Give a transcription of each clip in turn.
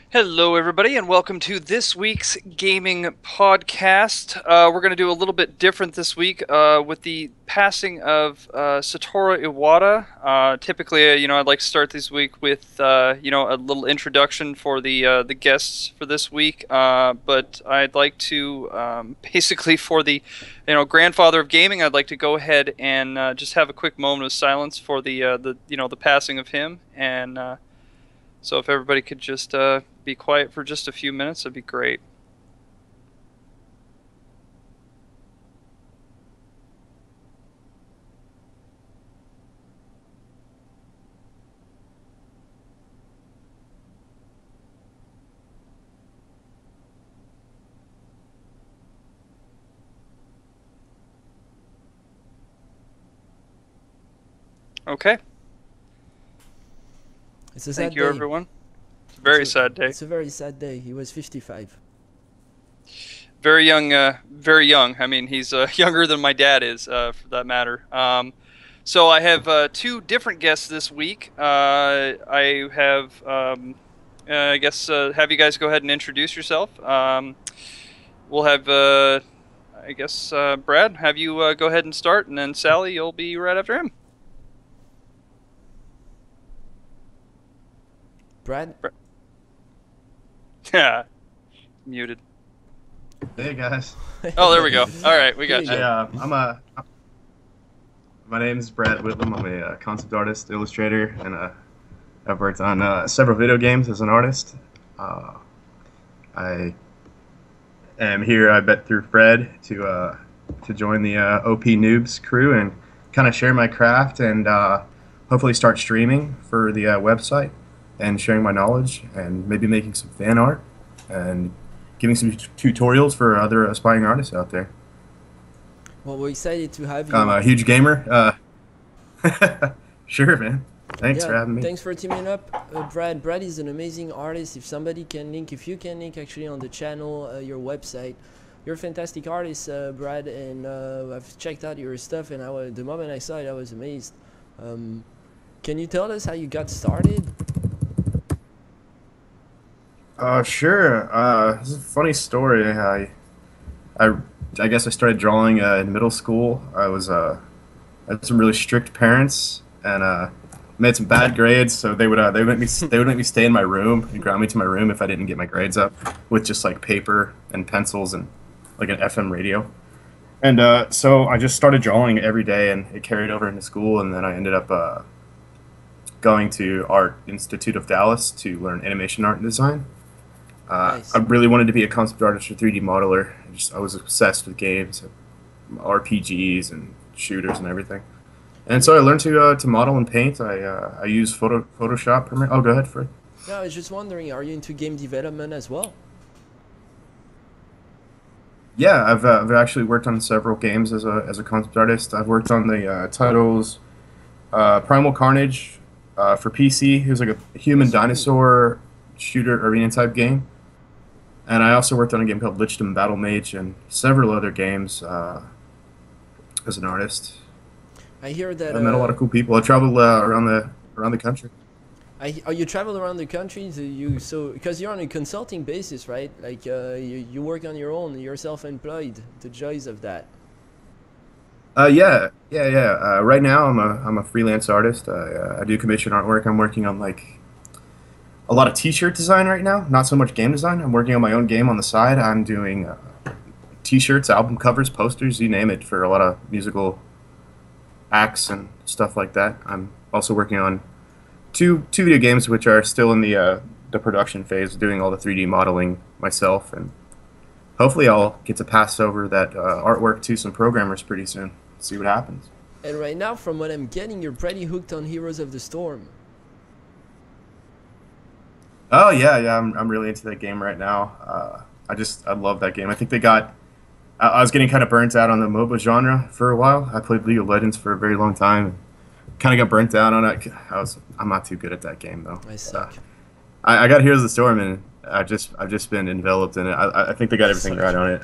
Hello, everybody, and welcome to this week's gaming podcast. We're going to do a little bit different this week with the passing of Satoru Iwata. Typically, I'd like to start this week with a little introduction for the guests for this week. But I'd like to basically for the grandfather of gaming, I'd like to go ahead and just have a quick moment of silence for the passing of him and. So if everybody could just be quiet for just a few minutes, that'd be great. Okay. It's a Thank sad you, day. everyone. It's a very sad day. It's a very sad day. He was 55. Very young. Very young. I mean, he's younger than my dad is, for that matter. So I have two different guests this week. I have, I guess, have you guys go ahead and introduce yourself. We'll have, I guess, Brad, have you go ahead and start, and then Sally, you'll be right after him. Brad? Yeah, muted. Hey guys. Oh, there we go. All right, we got you. Hey, my name's Brad Whitlam. I'm a concept artist, illustrator, and I've worked on several video games as an artist. I am here, I bet, through Fred to join the OP Noobs crew and kind of share my craft and hopefully start streaming for the website and sharing my knowledge and maybe making some fan art and giving some tutorials for other aspiring artists out there. Well, we're excited to have you. I'm a huge gamer. Sure, man. Thanks for having me. Thanks for teaming up, Brad. Brad is an amazing artist. If you can link actually on the channel, your website. You're a fantastic artist, Brad, and I've checked out your stuff, and the moment I saw it, I was amazed. Can you tell us how you got started? Sure. This is a funny story. I guess I started drawing in middle school. I had some really strict parents and made some bad grades, so they would make me stay in my room and ground me to my room if I didn't get my grades up with just like paper and pencils and like an FM radio. And so I just started drawing every day, and it carried over into school, and then I ended up going to Art Institute of Dallas to learn animation art and design. Nice. I really wanted to be a concept artist or 3D modeler. I was obsessed with games, RPGs, and shooters and everything. And so I learned to model and paint. I use Photoshop primarily. Oh, go ahead, Fred. No, I was just wondering, are you into game development as well? Yeah, I've actually worked on several games as a concept artist. I've worked on the titles Primal Carnage for PC. It was like a human dinosaur shooter arena type game. And I also worked on a game called Lichdom Battle Mage and several other games as an artist. I hear that. I met a lot of cool people. I traveled around the country. You travel around the country, because you're on a consulting basis, right? Like you work on your own, you're self-employed. The joys of that. Yeah. Right now, I'm a freelance artist. I do commission artwork. I'm working on like a lot of T-shirt design right now. Not so much game design. I'm working on my own game on the side. I'm doing T-shirts, album covers, posters, you name it, for a lot of musical acts and stuff like that. I'm also working on two video games which are still in the production phase, doing all the 3D modeling myself, and hopefully I'll get to pass over that artwork to some programmers pretty soon. See what happens. And right now, from what I'm getting, you're pretty hooked on Heroes of the Storm. Oh yeah, I'm really into that game right now. I love that game. I think I was getting kind of burnt out on the MOBA genre for a while. I played League of Legends for a very long time. Kind of got burnt out on it. I'm not too good at that game though. I suck. I got Heroes of the Storm, and I've just been enveloped in it. I think they got everything right on it.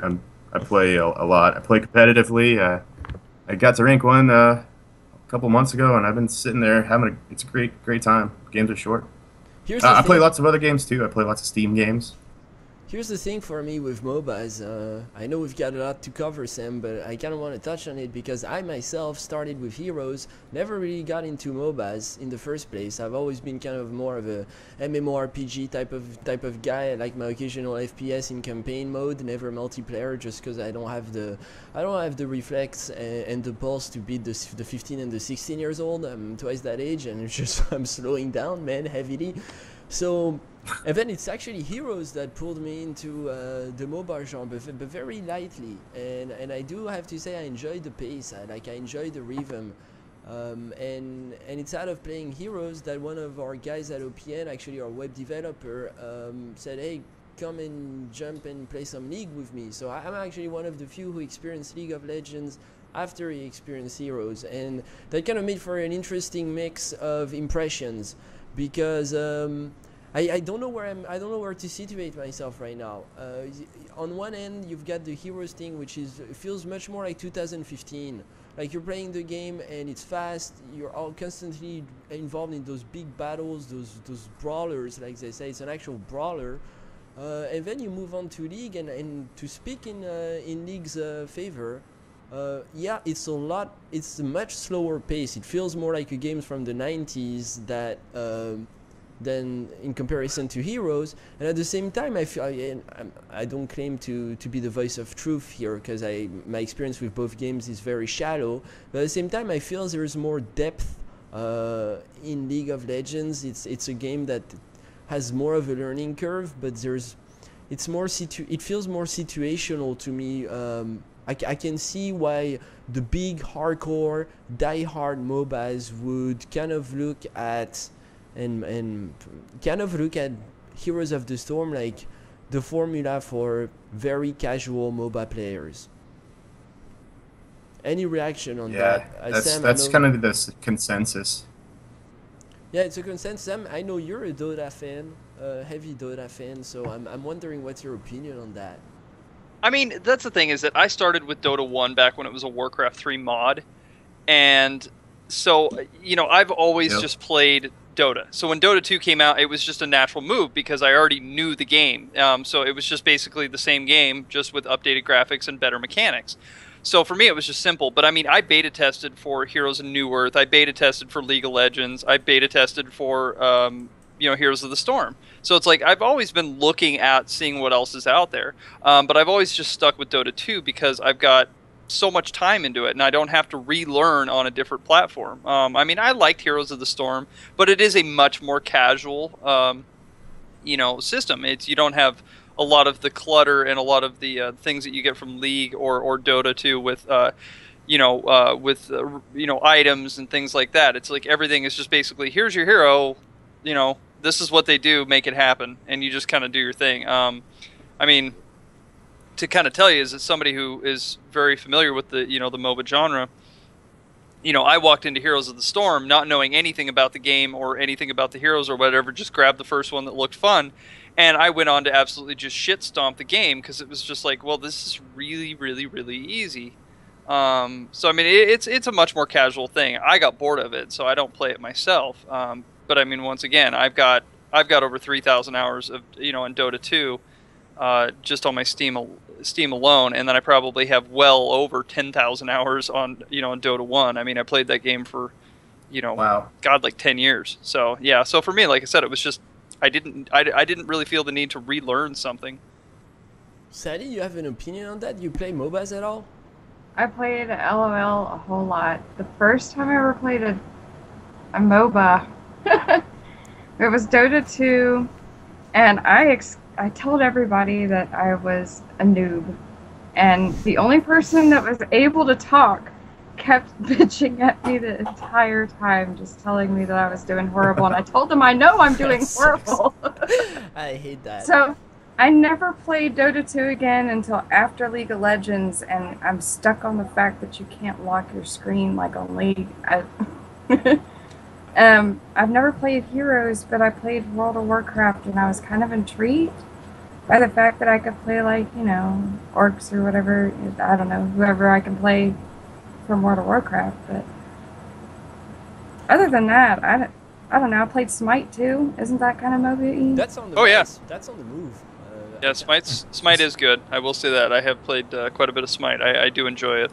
I play a lot. I play competitively. I got to rank 1 a couple months ago, and I've been sitting there having it's a great time. Games are short. Here's the I play thing. lots of other games too. I play lots of Steam games. Here's the thing for me with MOBAs. I know we've got a lot to cover, Sam, but I kind of want to touch on it because I myself started with Heroes, never really got into MOBAs in the first place. I've always been kind of more of a MMORPG type of guy. I like my occasional FPS in campaign mode, never multiplayer, just because I don't have the reflex and the pulse to beat the 15 and the 16 years old. I'm twice that age, and it's just I'm slowing down, man, heavily. So. And then it's actually Heroes that pulled me into the mobile genre, but very lightly. And I do have to say I enjoy the pace. I enjoy the rhythm. And it's out of playing Heroes that one of our guys at OPN, actually our web developer, said, hey, come and jump and play some League with me. So I'm actually one of the few who experienced League of Legends after he experienced Heroes. And that kind of made for an interesting mix of impressions because... I don't know I don't know where to situate myself right now. On one end, you've got the Heroes thing, which feels much more like 2015. Like you're playing the game and it's fast. You're all constantly involved in those big battles, those brawlers, like they say. It's an actual brawler. And then you move on to League, and to speak in League's favor. Yeah, it's a much slower pace. It feels more like a game from the 90s that. Than in comparison to Heroes, and at the same time I don't claim to be the voice of truth here because my experience with both games is very shallow, but at the same time I feel there's more depth in League of Legends. It's a game that has more of a learning curve, but it feels more situational to me. I can see why the big hardcore die-hard MOBAs would kind of look at and kind of look at Heroes of the Storm like the formula for very casual MOBA players. Any reaction on that? That's Sam, that's kind of the consensus. Yeah, it's a consensus. Sam, I know you're a Dota fan, a heavy Dota fan, so I'm wondering what's your opinion on that. I mean, that's the thing is that I started with Dota 1 back when it was a Warcraft 3 mod, and so I've always just played Dota. So when Dota 2 came out, it was just a natural move because I already knew the game. So it was just basically the same game, just with updated graphics and better mechanics. So for me, it was just simple. But I mean, I beta tested for Heroes of New Earth. I beta tested for League of Legends. I beta tested for Heroes of the Storm. So it's like I've always been looking at seeing what else is out there. But I've always just stuck with Dota 2 because I've got so much time into it and I don't have to relearn on a different platform. I mean, I liked Heroes of the Storm, but it is a much more casual system. You don't have a lot of the clutter and a lot of the things that you get from League or Dota 2 with items and things like that. It's like everything is just basically here's your hero, this is what they do, make it happen, and you just kind of do your thing. I mean, to kind of tell you, as somebody who is very familiar with the the MOBA genre, I walked into Heroes of the Storm not knowing anything about the game or anything about the heroes or whatever, just grabbed the first one that looked fun, and I went on to absolutely just shit stomp the game because it was just like, well, this is really, really, really easy. So I mean, it's a much more casual thing. I got bored of it, so I don't play it myself. But I mean, once again, I've got over 3,000 hours of in Dota 2. Just on my Steam alone, and then I probably have well over 10,000 hours on on Dota 1. I mean, I played that game for Wow. God, like 10 years. So yeah, so for me, like I said, it was just I didn't really feel the need to relearn something. Sally, you have an opinion on that? You play MOBAs at all? I played LOL a whole lot. The first time I ever played a MOBA, it was Dota 2, and I told everybody that I was a noob, and the only person that was able to talk kept bitching at me the entire time, just telling me that I was doing horrible, and I told them I know I'm doing horrible. I hate that. So I never played Dota 2 again until after League of Legends, and I'm stuck on the fact that you can't lock your screen like on League. I've never played Heroes, but I played World of Warcraft, and I was kind of intrigued by the fact that I could play, like, orcs or whatever. I don't know, whoever I can play from World of Warcraft. But other than that, I don't know. I played Smite too. Isn't that kind of MOBA-y? That's on the Oh, yeah. rise. That's on the move. Yeah, Smite is good. I will say that. I have played quite a bit of Smite. I do enjoy it.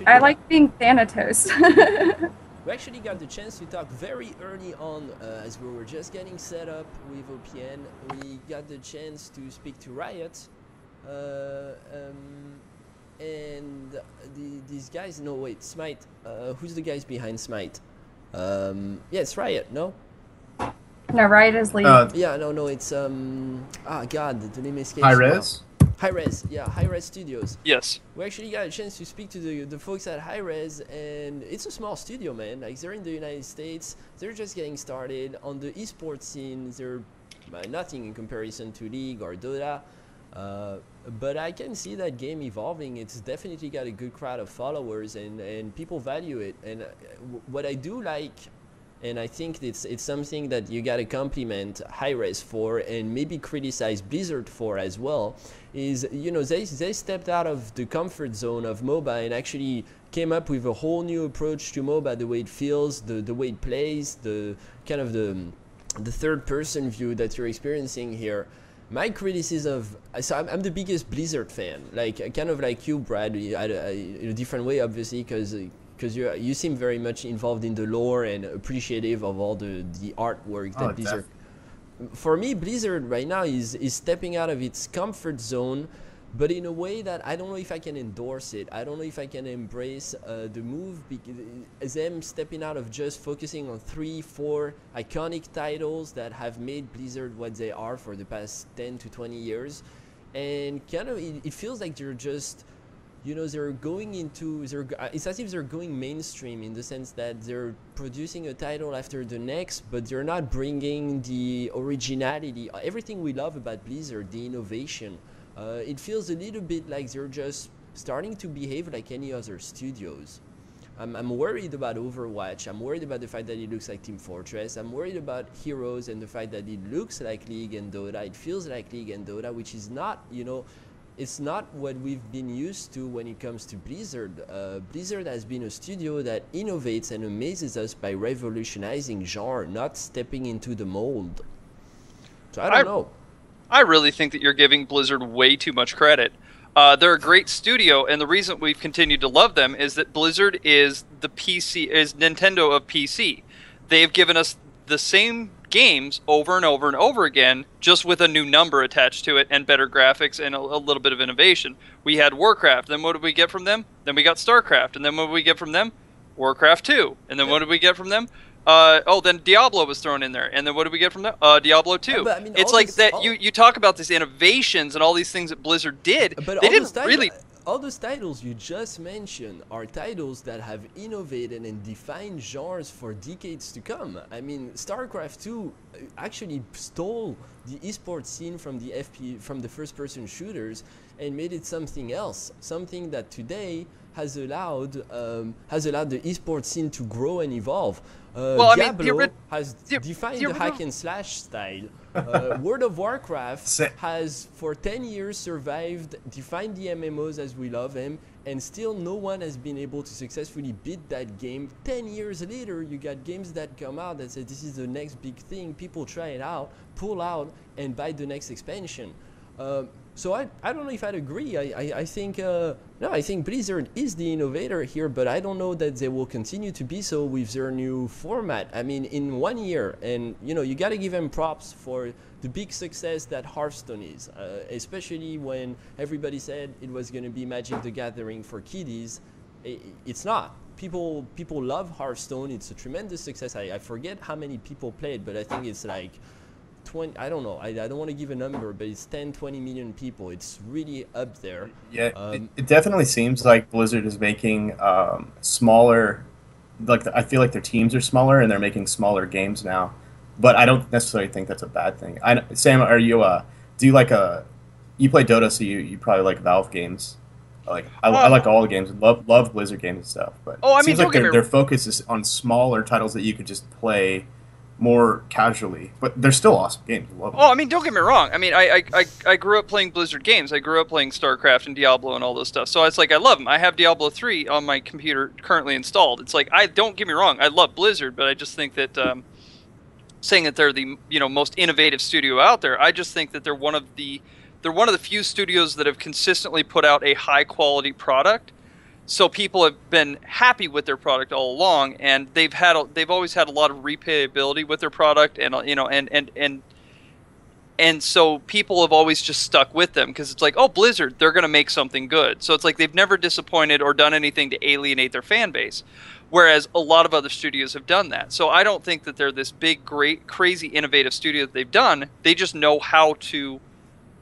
I like being Thanatos. We actually got the chance to talk very early on as we were just getting set up with OPN. We got the chance to speak to Riot. And these guys, no wait, Smite. Who's the guys behind Smite? Yeah, it's Riot, no? No, Riot is lead. Yeah, no, it's God, the name escapes. Hi-Res? Hi-Res, yeah, Hi-Res Studios. Yes. We actually got a chance to speak to the folks at Hi-Res, and it's a small studio, man. Like, they're in the United States, they're just getting started. On the esports scene, they're nothing in comparison to League or Dota. But I can see that game evolving. It's definitely got a good crowd of followers, and people value it. And what I do like, and I think it's something that you gotta compliment Hi-Res for, and maybe criticize Blizzard for as well, is they stepped out of the comfort zone of MOBA and actually came up with a whole new approach to MOBA, the way it feels, the way it plays, the kind of the third person view that you're experiencing here. My criticism so I'm the biggest Blizzard fan, like kind of like you, Brad, in a different way, obviously, because you seem very much involved in the lore and appreciative of all the artwork that Blizzard. For me, Blizzard right now is stepping out of its comfort zone, but in a way that I don't know if I can endorse it. I don't know if I can embrace the move, as them stepping out of just focusing on 3-4 iconic titles that have made Blizzard what they are for the past 10 to 20 years, and kind of it feels like they're just, they're going into, it's as if they're going mainstream in the sense that they're producing a title after the next, but they're not bringing the originality, everything we love about Blizzard, the innovation. It feels a little bit like they're just starting to behave like any other studios. I'm worried about Overwatch. I'm worried about the fact that it looks like Team Fortress. I'm worried about Heroes and the fact that it looks like League and Dota. It feels like League and Dota, which is not, it's not what we've been used to when it comes to Blizzard. Blizzard has been a studio that innovates and amazes us by revolutionizing genre, not stepping into the mold. So I don't know. I really think that you're giving Blizzard way too much credit. They're a great studio, and the reason we've continued to love them is that Blizzard is Nintendo of PC. They've given us the same games over and over and over again, just with a new number attached to it and better graphics and a little bit of innovation. We had Warcraft, then what did we get from them? Then we got Starcraft, and then what did we get from them? Warcraft 2, and then what did we get from them? Then Diablo was thrown in there, and then what did we get from that? Diablo 2. But, I mean, it's like that. You talk about these innovations and all these things that Blizzard did. But they didn't really. All those titles you just mentioned are titles that have innovated and defined genres for decades to come. I mean, StarCraft 2 actually stole the esports scene from the first-person shooters and made it something else, something that today has allowed the esports scene to grow and evolve. Diablo has defined the hack and slash style. World of Warcraft has for 10 years survived, defined the MMOs as we love them, and still no one has been able to successfully beat that game. 10 years later, you got games that come out that say this is the next big thing. People try it out, pull out, and buy the next expansion. So I don't know if I'd agree. I think I think Blizzard is the innovator here, but I don't know that they will continue to be so with their new format. I mean, in 1 year, and you got to give them props for the big success that Hearthstone is, especially when everybody said it was going to be Magic the Gathering for kiddies. It's not. People love Hearthstone. It's a tremendous success. I forget how many people played, but I think it's like 20, I don't know. I don't want to give a number, but it's 10-20 million people. It's really up there. Yeah, it definitely seems like Blizzard is making smaller. I feel like their teams are smaller and they're making smaller games now. But I don't necessarily think that's a bad thing. Sam, are you you play Dota, so you probably like Valve games. I like all the games. Love Blizzard games and stuff. But it seems like their focus is on smaller titles that you could just play more casually, but they're still awesome games. I love them. Oh, I mean, don't get me wrong. I mean, I grew up playing Blizzard games. I grew up playing StarCraft and Diablo and all those stuff. So it's like I love them. I have Diablo 3 on my computer currently installed. It's like don't get me wrong. I love Blizzard, but I just think that saying that they're the most innovative studio out there. I just think that they're one of the few studios that have consistently put out a high quality product. So people have been happy with their product all along, and they've always had a lot of replayability with their product, and and so people have always just stuck with them because it's like, oh, Blizzard, they're going to make something good. So it's like they've never disappointed or done anything to alienate their fan base, whereas a lot of other studios have done that. So I don't think that they're this big, great, crazy, innovative studio that they've done. They just know how to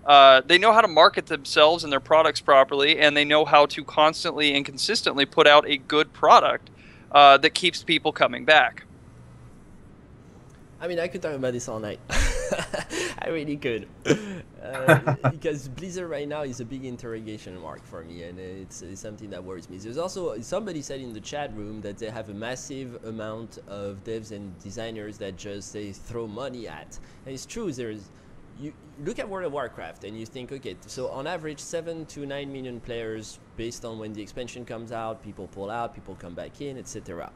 market themselves and their products properly, and they know how to constantly and consistently put out a good product that keeps people coming back. I mean, I could talk about this all night. I really could. Because Blizzard right now is a big interrogation mark for me, and it's something that worries me. There's also, somebody said in the chat room that they have a massive amount of devs and designers that just they throw money at. And it's true, you look at World of Warcraft and you think, okay, so on average 7 to 9 million players based on when the expansion comes out, people pull out, people come back in, etc.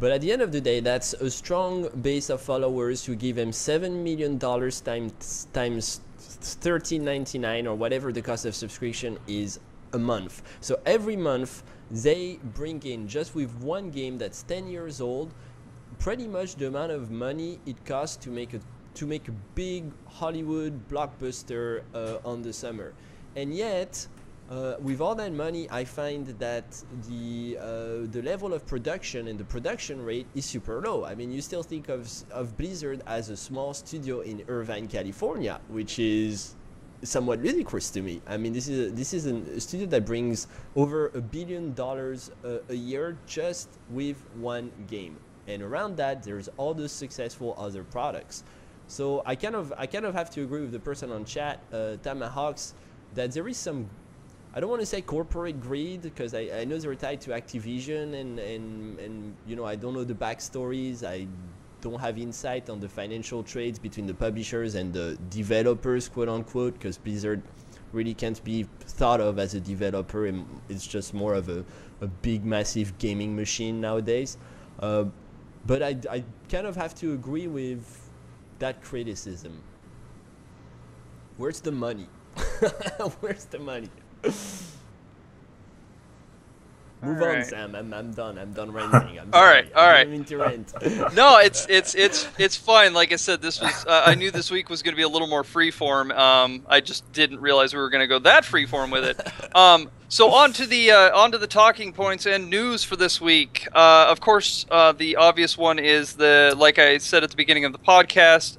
But at the end of the day, that's a strong base of followers who give them $7 million times $13.99 or whatever the cost of subscription is a month. So every month they bring in, just with one game that's 10 years old, pretty much the amount of money it costs to make a big Hollywood blockbuster on the summer. And yet, with all that money, I find that the level of production and the production rate is super low. I mean, you still think of Blizzard as a small studio in Irvine, California, which is somewhat ludicrous to me. I mean, this is a studio that brings over $1 billion a year just with one game, and around that, there's all the successful other products. So I kind of have to agree with the person on chat, Tamahawks, that there is some, I don't want to say corporate greed, because I know they're tied to Activision, and I don't know the backstories. I don't have insight on the financial trades between the publishers and the developers, quote unquote, because Blizzard really can't be thought of as a developer, and it's just more of a big, massive gaming machine nowadays. But I kind of have to agree with that criticism. Where's the money? Where's the money? Move on, Sam. I'm done. I'm done ranting. I'm sorry. All right. I didn't mean to rant. No, it's fine. Like I said, this was I knew this week was going to be a little more freeform. I just didn't realize we were going to go that freeform with it. So on to the talking points and news for this week. Of course, the obvious one is like I said at the beginning of the podcast,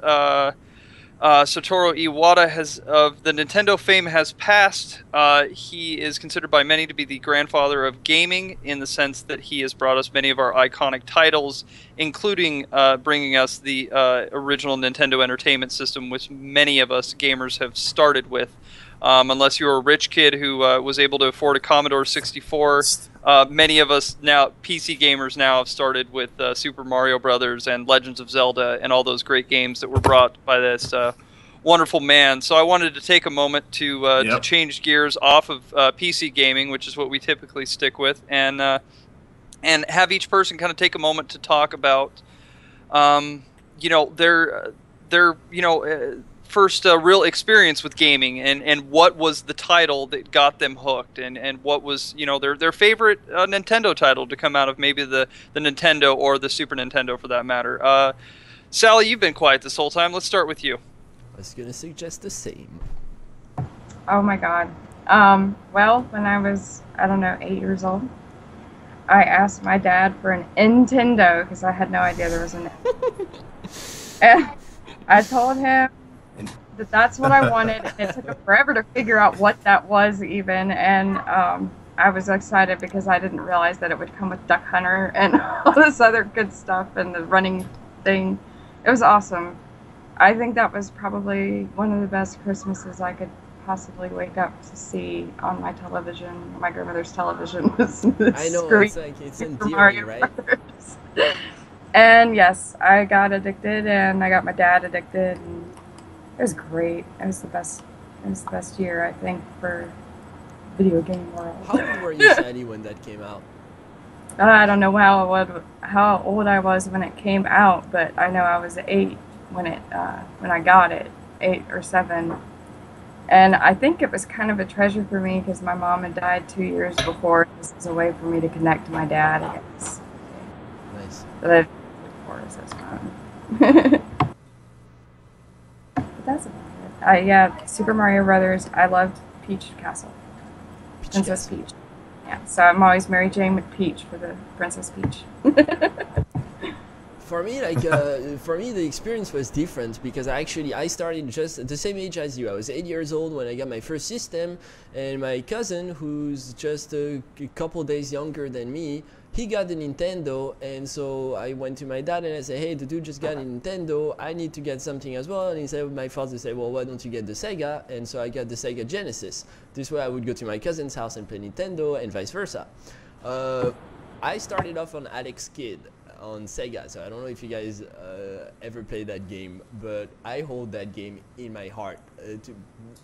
Satoru Iwata of the Nintendo fame has passed. He is considered by many to be the grandfather of gaming, in the sense that he has brought us many of our iconic titles, including bringing us the original Nintendo Entertainment System, which many of us gamers have started with. Unless you're a rich kid who was able to afford a Commodore 64, many of us now, PC gamers now, have started with Super Mario Brothers and Legends of Zelda and all those great games that were brought by this wonderful man. So I wanted to take a moment to change gears off of PC gaming, which is what we typically stick with, and have each person kind of take a moment to talk about, their first real experience with gaming, and what was the title that got them hooked, and what was their favorite Nintendo title to come out of maybe the Nintendo or the Super Nintendo for that matter. Sally, you've been quiet this whole time. Let's start with you. I was gonna suggest the same. Oh my god. Well, when I was, 8 years old, I asked my dad for an Nintendo because I had no idea there was a and I told him that's what I wanted. It took him forever to figure out what that was even, and I was excited because I didn't realize that it would come with Duck Hunter and all this other good stuff and the running thing. It was awesome. I think that was probably one of the best Christmases I could possibly wake up to see on my television, my grandmother's television. I know, it's endearing, right? And yes, I got addicted, and I got my dad addicted, and it was great. It was the best. It was the best year, I think, for video game world. How old were you, Sadie, when that came out? I don't know how old I was when it came out, but I know I was 8 when I got it, 8 or 7. And I think it was kind of a treasure for me because my mom had died 2 years before. This was a way for me to connect to my dad, I guess. Nice. But of course, that's fun. But that's about it. Yeah, Super Mario Brothers. I loved Peach Castle. Princess Peach. Yeah, so I'm always Mary Jane McPeach for the Princess Peach. For me, the experience was different because I started just at the same age as you. I was 8 years old when I got my first system, and my cousin, who's just a couple days younger than me, he got the Nintendo, and so I went to my dad and I said, hey, the dude just got a Nintendo, I need to get something as well. And he said, my father said, well, why don't you get the Sega? And so I got the Sega Genesis. This way I would go to my cousin's house and play Nintendo and vice versa. I started off on Alex Kidd on Sega, so I don't know if you guys ever played that game, but I hold that game in my heart.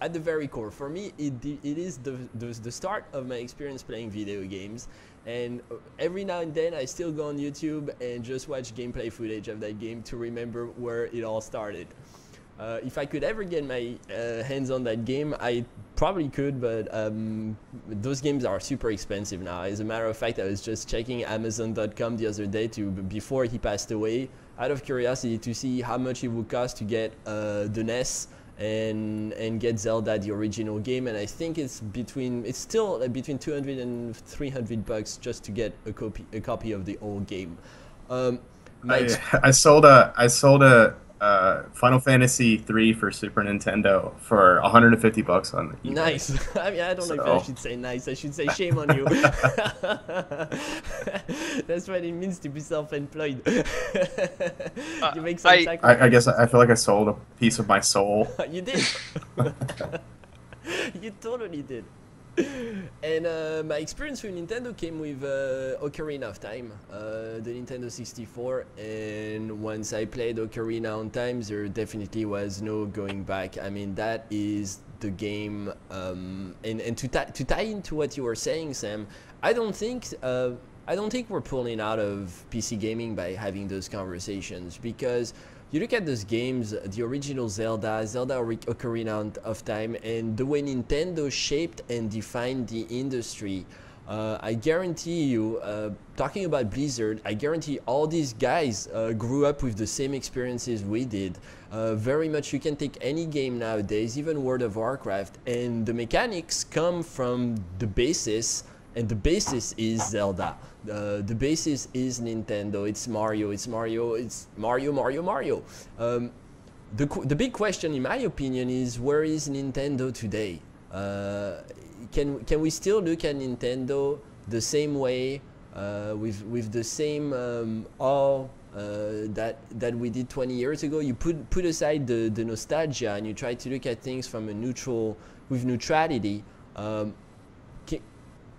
At the very core, for me, it is the start of my experience playing video games, and every now and then I still go on YouTube and just watch gameplay footage of that game to remember where it all started. If I could ever get my hands on that game, I probably could, but those games are super expensive now. As a matter of fact, I was just checking Amazon.com the other day before he passed away, out of curiosity to see how much it would cost to get the NES and get Zelda the original game, and I think it's still between 200 and 300 bucks just to get a copy of the old game. I sold a Final Fantasy 3 for Super Nintendo for 150 bucks on eBay. Nice. I mean, I don't know if I should say nice. I should say shame on you. That's what it means to be self-employed. You make some sacrifice. I guess I feel like I sold a piece of my soul. You did. You totally did. And my experience with Nintendo came with Ocarina of Time, the Nintendo 64, and once I played Ocarina on time, there definitely was no going back. I mean, that is the game, and to tie into what you were saying, Sam, I don't think we're pulling out of PC gaming by having those conversations, because you look at those games, the original Zelda Ocarina of Time, and the way Nintendo shaped and defined the industry. I guarantee you, talking about Blizzard, I guarantee all these guys grew up with the same experiences we did. Very much, you can take any game nowadays, even World of Warcraft, and the mechanics come from the basis, and the basis is Zelda. The basis is Nintendo. It's Mario. It's Mario. The big question, in my opinion, is where is Nintendo today? Can we still look at Nintendo the same way, with the same awe that we did 20 years ago? You put aside the nostalgia and you try to look at things from with neutrality.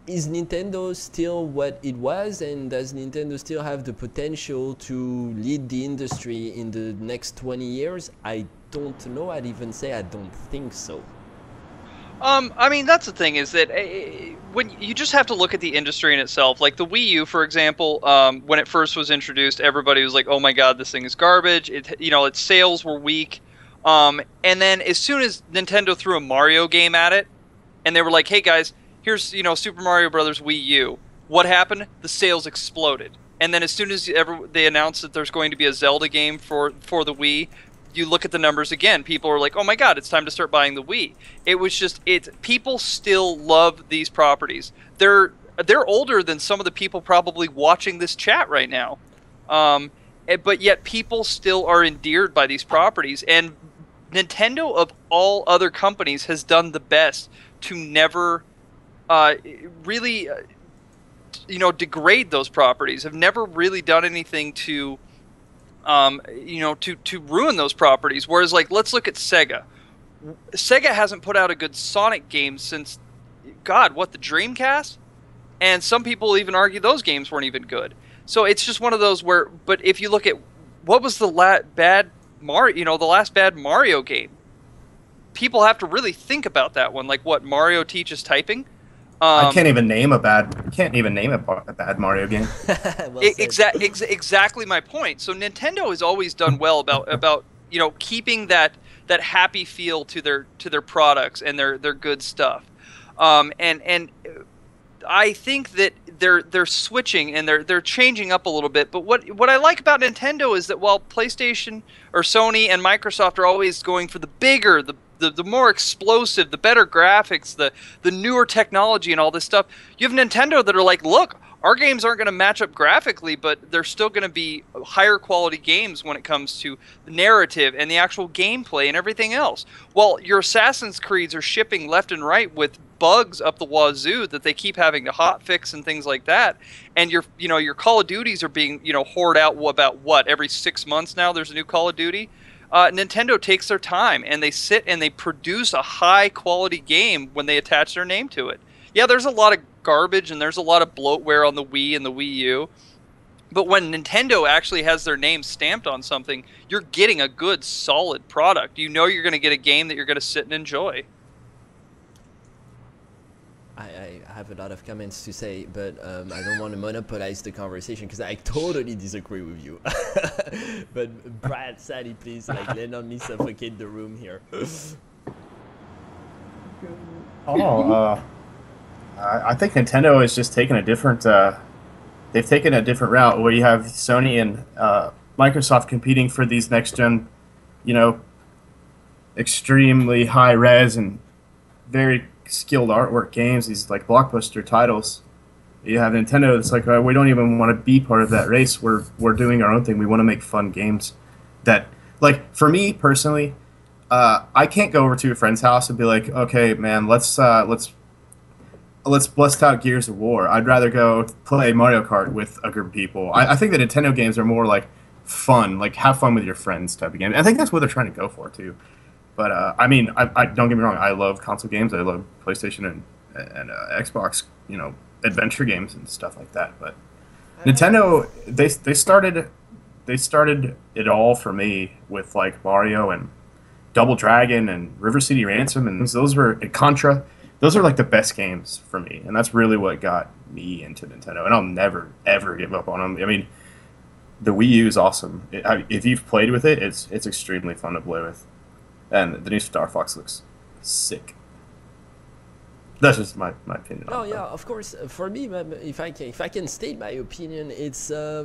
Is Nintendo still what it was, and does Nintendo still have the potential to lead the industry in the next 20 years? I don't know. I'd even say I don't think so. I mean, that's the thing, is that when you just have to look at the industry in itself. Like the Wii U, for example, when it first was introduced, everybody was like, "Oh my God, this thing is garbage." Its sales were weak, and then as soon as Nintendo threw a Mario game at it, and they were like, "Hey guys, here's Super Mario Brothers Wii U." What happened? The sales exploded. And then as soon as they announced that there's going to be a Zelda game for the Wii, you look at the numbers again. People are like, "Oh my God, it's time to start buying the Wii." It was just people still love these properties. They're older than some of the people probably watching this chat right now, but yet people still are endeared by these properties. And Nintendo, of all other companies, has done the best to never really degrade those properties. Have never really done anything to to ruin those properties. Whereas, like, let's look at Sega. Sega hasn't put out a good Sonic game since, God, the Dreamcast? And some people even argue those games weren't even good. So it's just one of those where, but if you look at what was the last bad Mario game, people have to really think about that one. Like, what, Mario Teaches Typing? I can't even name a bad Mario game. Exactly my point. So Nintendo has always done well about keeping that happy feel to their products and their good stuff. And I think that they're switching and they're changing up a little bit. But what I like about Nintendo is that while PlayStation or Sony and Microsoft are always going for the bigger, the more explosive, the better graphics, the newer technology and all this stuff, you have Nintendo that are like, look, our games aren't going to match up graphically, but they're still going to be higher quality games when it comes to the narrative and the actual gameplay and everything else. Well, your Assassin's Creeds are shipping left and right with bugs up the wazoo that they keep having to hotfix and things like that. And your Call of Duties are being, hoard out about every 6 months now there's a new Call of Duty. Nintendo takes their time and they sit and they produce a high quality game when they attach their name to it. Yeah, there's a lot of garbage and there's a lot of bloatware on the Wii and the Wii U. But when Nintendo actually has their name stamped on something, you're getting a good, solid product. You know you're going to get a game that you're going to sit and enjoy. I have a lot of comments to say, but I don't want to monopolize the conversation because I totally disagree with you. But Brad, Sally, please, let not me suffocate the room here. I think Nintendo is just taking a different. They've taken a different route where you have Sony and Microsoft competing for these next gen, extremely high res and very skilled artwork games. These like blockbuster titles. You have Nintendo that's like, we don't even want to be part of that race. We're doing our own thing. We want to make fun games. That, like, for me personally, I can't go over to a friend's house and be like, okay, man, let's bust out Gears of War. I'd rather go play Mario Kart with a group of people. I think that Nintendo games are more like fun, like have fun with your friends type of game. I think that's what they're trying to go for too. But I mean, I don't get me wrong. I love console games. I love PlayStation and Xbox, adventure games and stuff like that. But Nintendo, they started it all for me with like Mario and Double Dragon and River City Ransom, and those were Contra. Those are like the best games for me, and that's really what got me into Nintendo. And I'll never ever give up on them. I mean, the Wii U is awesome. If you've played with it, it's extremely fun to play with, and the new Star Fox looks sick. That's just my opinion. Oh yeah, of course. For me, if I can state my opinion, it's I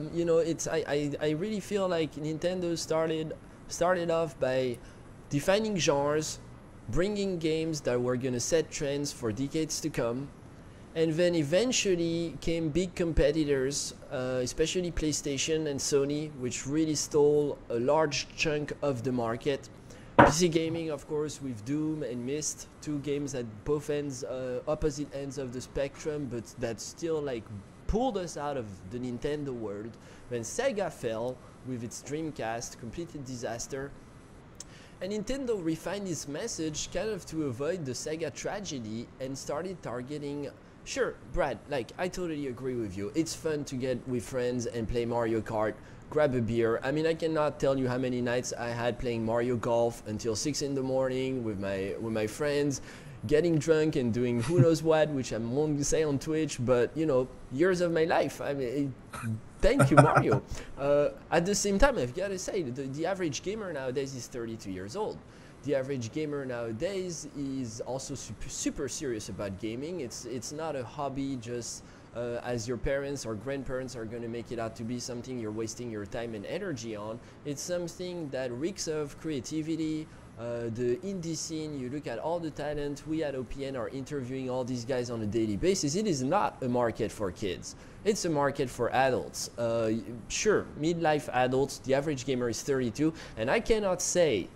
really feel like Nintendo started off by defining genres, bringing games that were going to set trends for decades to come, and then eventually came big competitors, especially PlayStation and Sony, which really stole a large chunk of the market. PC gaming, of course, with Doom and Myst, two games at both ends, opposite ends of the spectrum, but that still like pulled us out of the Nintendo world. When Sega fell with its Dreamcast, completed disaster. And Nintendo refined its message kind of to avoid the Sega tragedy and started targeting. Sure, Brad, like I totally agree with you. It's fun to get with friends and play Mario Kart, grab a beer. I mean, I cannot tell you how many nights I had playing Mario Golf until 6 in the morning with my friends, getting drunk and doing who knows what, which I won't say on Twitch, but years of my life. I mean, thank you, Mario. At the same time, I've got to say, the average gamer nowadays is 32 years old. The average gamer nowadays is also super serious about gaming. It's not a hobby just as your parents or grandparents are going to make it out to be something you're wasting your time and energy on. It's something that reeks of creativity. The indie scene, you look at all the talent. We at OPN are interviewing all these guys on a daily basis. It is not a market for kids. It's a market for adults. Sure, midlife adults, the average gamer is 32, and I cannot say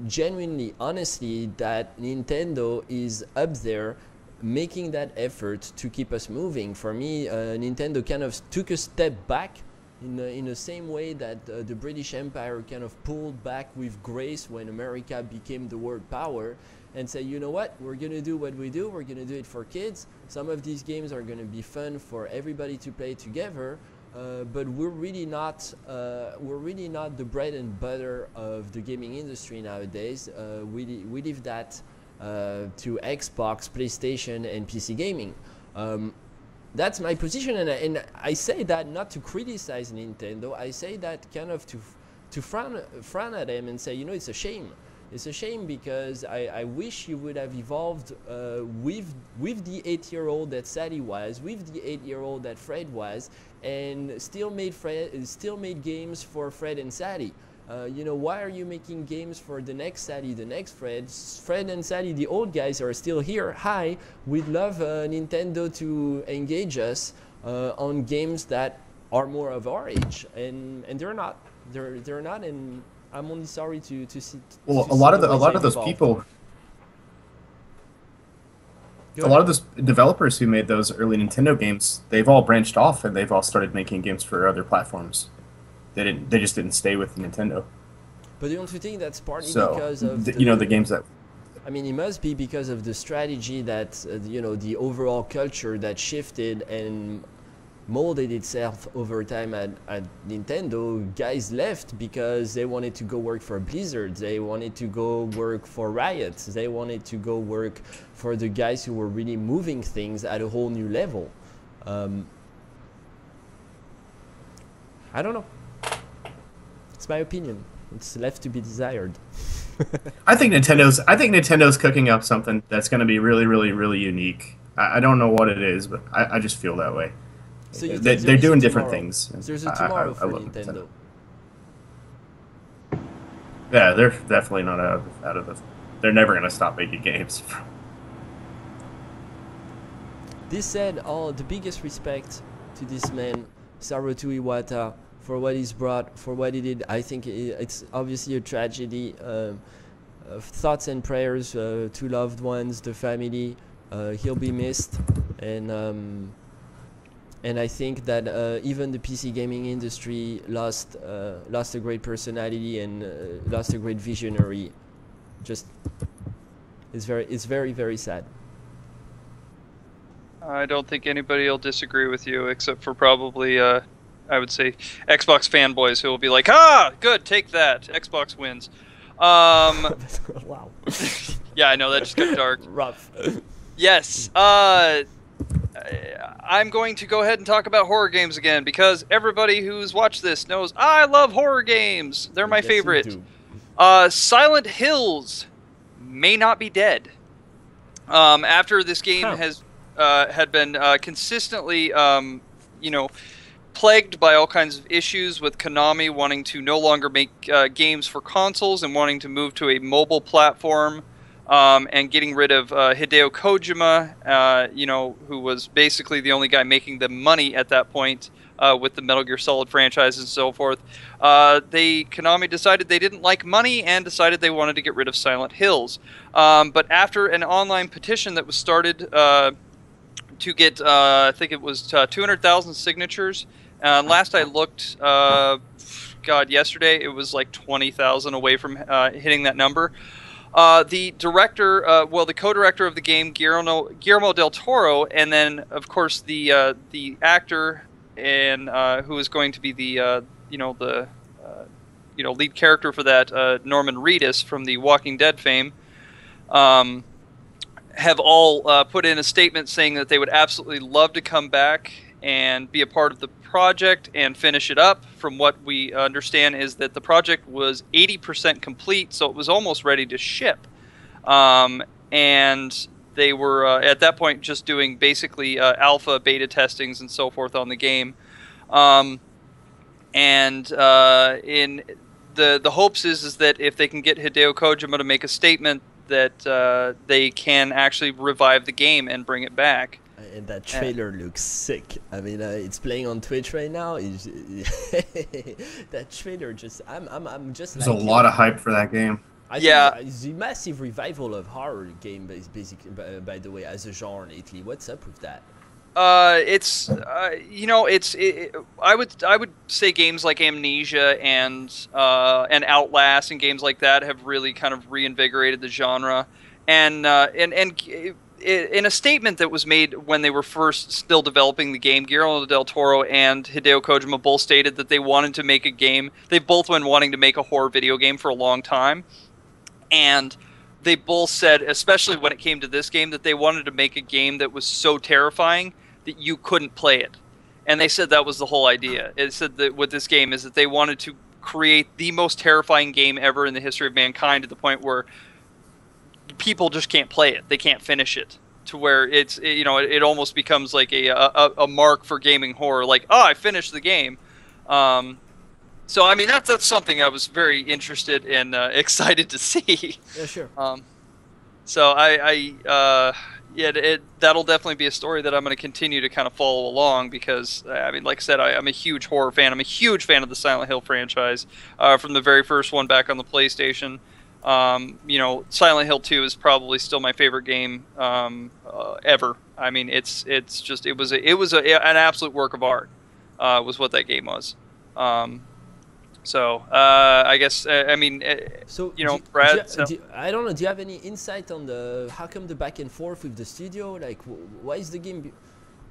genuinely, honestly, that Nintendo is up there making that effort to keep us moving. For me, Nintendo kind of took a step back in the same way that the British Empire kind of pulled back with grace when America became the world power and said, you know what, we're going to do what we do, we're going to do it for kids. Some of these games are going to be fun for everybody to play together, but we're really not the bread and butter of the gaming industry nowadays. We leave that to Xbox, PlayStation, and PC gaming. That's my position, and I say that not to criticize Nintendo. I say that kind of to frown at him and say, you know, it's a shame. It's a shame because I wish you would have evolved with the 8-year-old that Sadie was, with the 8-year-old that Fred was, and still made games for Fred and Sadie. You know, why are you making games for the next Sadie, the next Fred? Fred and Sadie, the old guys, are still here. Hi, we'd love Nintendo to engage us on games that are more of our age, and they're not. They're not, and I'm only sorry to see. Well, a lot of those people. A lot of those developers who made those early Nintendo games, they've all branched off and they've all started making games for other platforms. They just didn't stay with Nintendo. But don't you think that's partly because of the games that? I mean, it must be because of the strategy that the overall culture that shifted and molded itself over time at Nintendo. Guys left because they wanted to go work for Blizzard. They wanted to go work for Riot. They wanted to go work for the guys who were really moving things at a whole new level. I don't know. It's my opinion. It's left to be desired. I think Nintendo's cooking up something that's going to be really, really, really unique. I don't know what it is, but I just feel that way. So they're doing different things. There's a tomorrow for Nintendo. Yeah, they're definitely not out of this. They're never going to stop making games. This said, the biggest respect to this man, Satoru Iwata, for what he's brought, for what he did. I think it's obviously a tragedy. Thoughts and prayers to loved ones, the family. He'll be missed, and I think that even the PC gaming industry lost a great personality and lost a great visionary. Just it's very, very sad. I don't think anybody will disagree with you, except for probably, I would say, Xbox fanboys who will be like, "Ah, good, take that. Xbox wins." Wow. Yeah, I know, that just got dark. Rough. Yes. I'm going to go ahead and talk about horror games again, because everybody who's watched this knows I love horror games. They're my favorite. Silent Hills may not be dead. After this game had been consistently, plagued by all kinds of issues, with Konami wanting to no longer make games for consoles and wanting to move to a mobile platform, and getting rid of Hideo Kojima, who was basically the only guy making the money at that point with the Metal Gear Solid franchise and so forth. Konami decided they didn't like money and decided they wanted to get rid of Silent Hills. But after an online petition that was started to get, I think it was 200,000 signatures. Last I looked, yesterday, it was like 20,000 away from hitting that number. The director, the co-director of the game, Guillermo del Toro, and then, of course, the actor and who is going to be the lead character for that, Norman Reedus from the Walking Dead fame, have all put in a statement saying that they would absolutely love to come back and be a part of the project and finish it up. From what we understand is that the project was 80% complete, so it was almost ready to ship. And they were, at that point, just doing basically alpha, beta testings and so forth on the game. In the hopes is that if they can get Hideo Kojima to make a statement that they can actually revive the game and bring it back. And that trailer looks sick. I mean, it's playing on Twitch right now. That trailer just, I'm just. There's a lot of hype for that game. It's a massive revival of horror game, basically. By the way, as a genre lately, what's up with that? I would say games like Amnesia and Outlast and games like that have really kind of reinvigorated the genre, and in a statement that was made when they were first still developing the game, Guillermo del Toro and Hideo Kojima both stated that they wanted to make a game. They've both been wanting to make a horror video game for a long time, and they both said, especially when it came to this game, that they wanted to make a game that was so terrifying that you couldn't play it. And they said that was the whole idea. It said that with this game is that they wanted to create the most terrifying game ever in the history of mankind, to the point where people just can't play it. They can't finish it, to where it almost becomes like a mark for gaming horror. Like, oh, I finished the game. So I mean, that's something I was very interested and excited to see. Yeah, sure. So that'll definitely be a story that I'm going to continue to kind of follow along, because I mean, like I said, I'm a huge horror fan. I'm a huge fan of the Silent Hill franchise, from the very first one back on the PlayStation. Silent Hill 2 is probably still my favorite game ever. I mean, it was an absolute work of art. Was what that game was. I guess Brad. I don't know. Do you have any insight on how come the back and forth with the studio? Like, why is the game?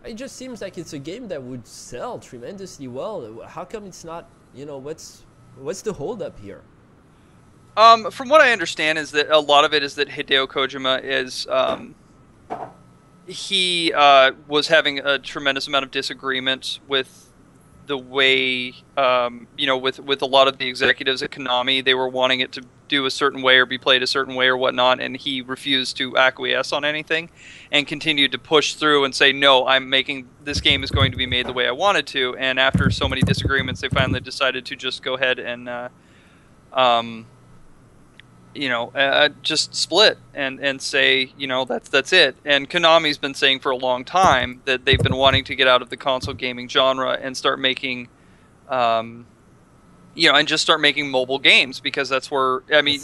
It just seems like it's a game that would sell tremendously well. How come it's not? What's the hold up here? From what I understand, is that a lot of it is that Hideo Kojima is he was having a tremendous amount of disagreement with the way with a lot of the executives at Konami. They were wanting it to do a certain way or be played a certain way or whatnot, and he refused to acquiesce on anything and continued to push through and say, no, this game is going to be made the way I wanted to. And after so many disagreements, they finally decided to just go ahead and just split and say, that's it. And Konami's been saying for a long time that they've been wanting to get out of the console gaming genre and start making, and just start making mobile games, because that's where, I mean,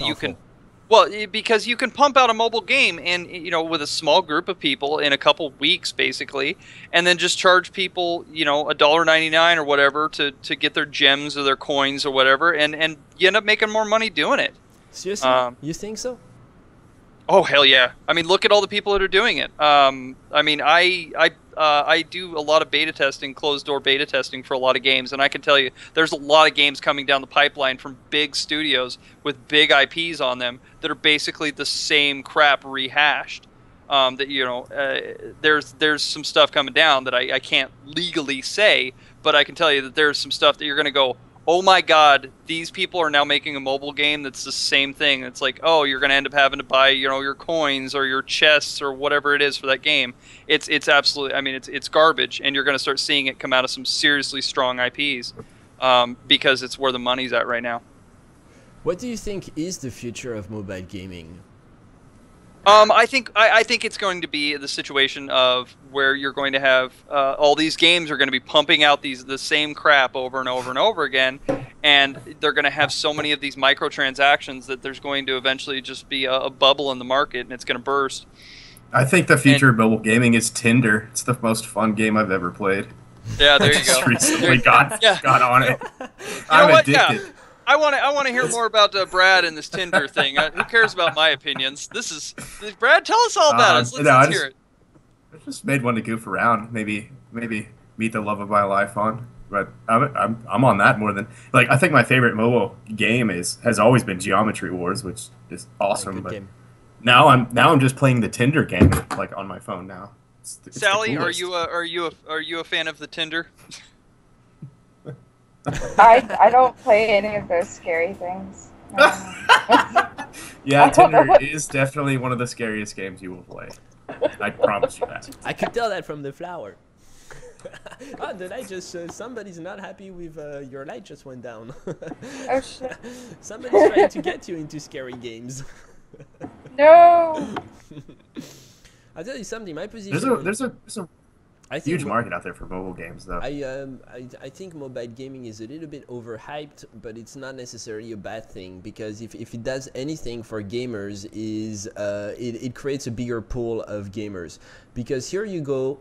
because you can pump out a mobile game and, with a small group of people in a couple weeks, basically, and then just charge people, $1.99 or whatever to get their gems or their coins or whatever, and you end up making more money doing it. Seriously? You think so? Oh, hell yeah. I mean, look at all the people that are doing it. I mean, I do a lot of beta testing, closed-door beta testing for a lot of games, and I can tell you there's a lot of games coming down the pipeline from big studios with big IPs on them that are basically the same crap rehashed. There's some stuff coming down that I can't legally say, but I can tell you that there's some stuff that you're going to go, oh my God, these people are now making a mobile game that's the same thing. It's like, oh, you're going to end up having to buy, your coins or your chests or whatever it is for that game. It's absolutely, I mean, it's garbage, and you're going to start seeing it come out of some seriously strong IPs, because it's where the money's at right now. What do you think is the future of mobile gaming? I think it's going to be the situation of where you're going to have all these games are going to be pumping out the same crap over and over and over again, and they're going to have so many of these microtransactions that there's going to eventually just be a bubble in the market, and it's going to burst. I think the future of mobile gaming is Tinder. It's the most fun game I've ever played. Yeah, there you go. Just recently got on it. I'm addicted. Yeah. I want to hear more about Brad and this Tinder thing. Who cares about my opinions? Brad. Tell us all about it. Let's hear it. I just made one to goof around. Maybe meet the love of my life on. But I'm on that more than like. I think my favorite mobile game has always been Geometry Wars, which is awesome. But now I'm just playing the Tinder game like on my phone now. It's Sally, are you a fan of the Tinder? I don't play any of those scary things. Yeah, Tinder is definitely one of the scariest games you will play. I promise you that. I could tell that from the flower. Oh, the light just somebody's not happy with your light just went down. Oh shit! Somebody's trying to get you into scary games. No. I'll tell you something. My position. There's a huge market out there for mobile games, though. I think mobile gaming is a little bit overhyped, but it's not necessarily a bad thing, because if it does anything for gamers, is it creates a bigger pool of gamers. Because here you go,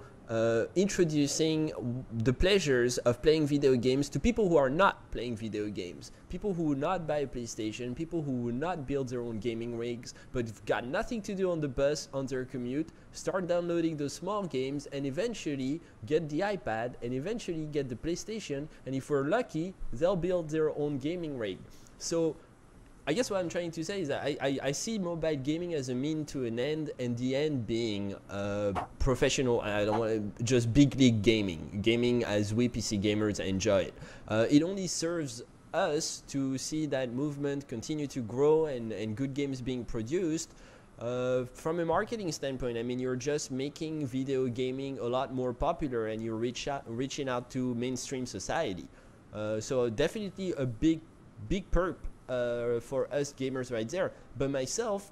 introducing the pleasures of playing video games to people who are not playing video games, people who would not buy a PlayStation, people who would not build their own gaming rigs, but have got nothing to do on the bus, on their commute, start downloading those small games, and eventually get the iPad, and eventually get the PlayStation, and if we're lucky, they'll build their own gaming rig. So I guess what I'm trying to say is that I see mobile gaming as a mean to an end, and the end being professional. I don't want to just big league gaming as we PC gamers enjoy it. It only serves us to see that movement continue to grow and good games being produced. From a marketing standpoint, I mean, you're just making video gaming a lot more popular, and you're reaching out to mainstream society. So definitely a big perk for us gamers right there. But myself,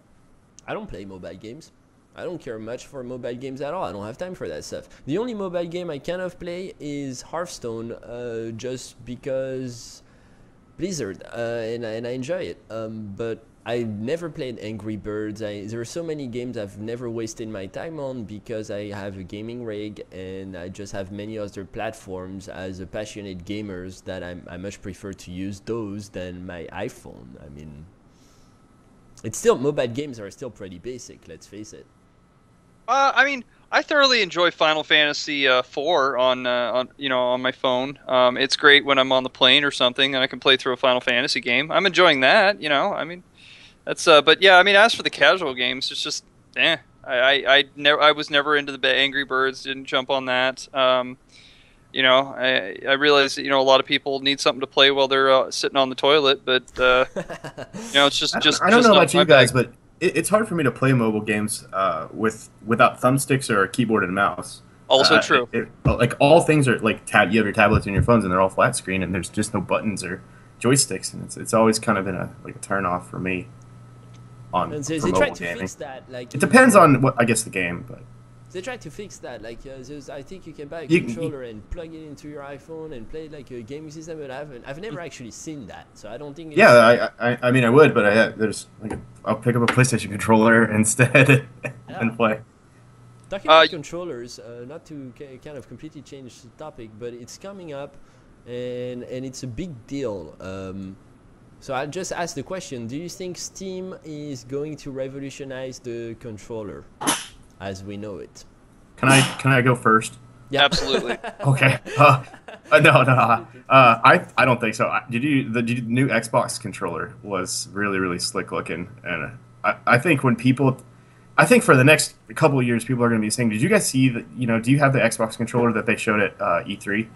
I don't play mobile games. I don't care much for mobile games at all. I don't have time for that stuff. The only mobile game I kind of play is Hearthstone, just because Blizzard, and I enjoy it. But I never played Angry Birds. There are so many games I've never wasted my time on because I have a gaming rig and I just have many other platforms as a passionate gamers that I much prefer to use those than my iPhone. I mean, it's still, mobile games are still pretty basic, let's face it. I mean, I thoroughly enjoy Final Fantasy 4 on my phone. It's great when I'm on the plane or something and I can play through a Final Fantasy game. I'm enjoying that, I mean, that's but yeah, I mean, as for the casual games, it's just I was never into the Angry Birds, didn't jump on that. I realize that, a lot of people need something to play while they're sitting on the toilet, but it's just I don't know about you guys, bag. but it's hard for me to play mobile games without thumbsticks or a keyboard and mouse. Also true. Like all things are like you have your tablets and your phones, and they're all flat screen, and there's just no buttons or joysticks, and it's always kind of been a turn off for me. And they try to fix that. Like, it depends on the game, but they try to fix that. Like, I think you can buy a controller and plug it into your iPhone and play like a gaming system. But I've never actually seen that, so I don't think. I mean, I would, but I'll pick up a PlayStation controller instead and play. Talking about controllers, not to kind of completely change the topic, but it's coming up, and it's a big deal. So I'll just ask the question: do you think Steam is going to revolutionize the controller as we know it? Can I go first? Yeah, absolutely. Okay. No. I don't think so. The new Xbox controller was really, really slick looking, and I think for the next couple of years, people are going to be saying, "Did you guys see that? Do you have the Xbox controller that they showed at E3?"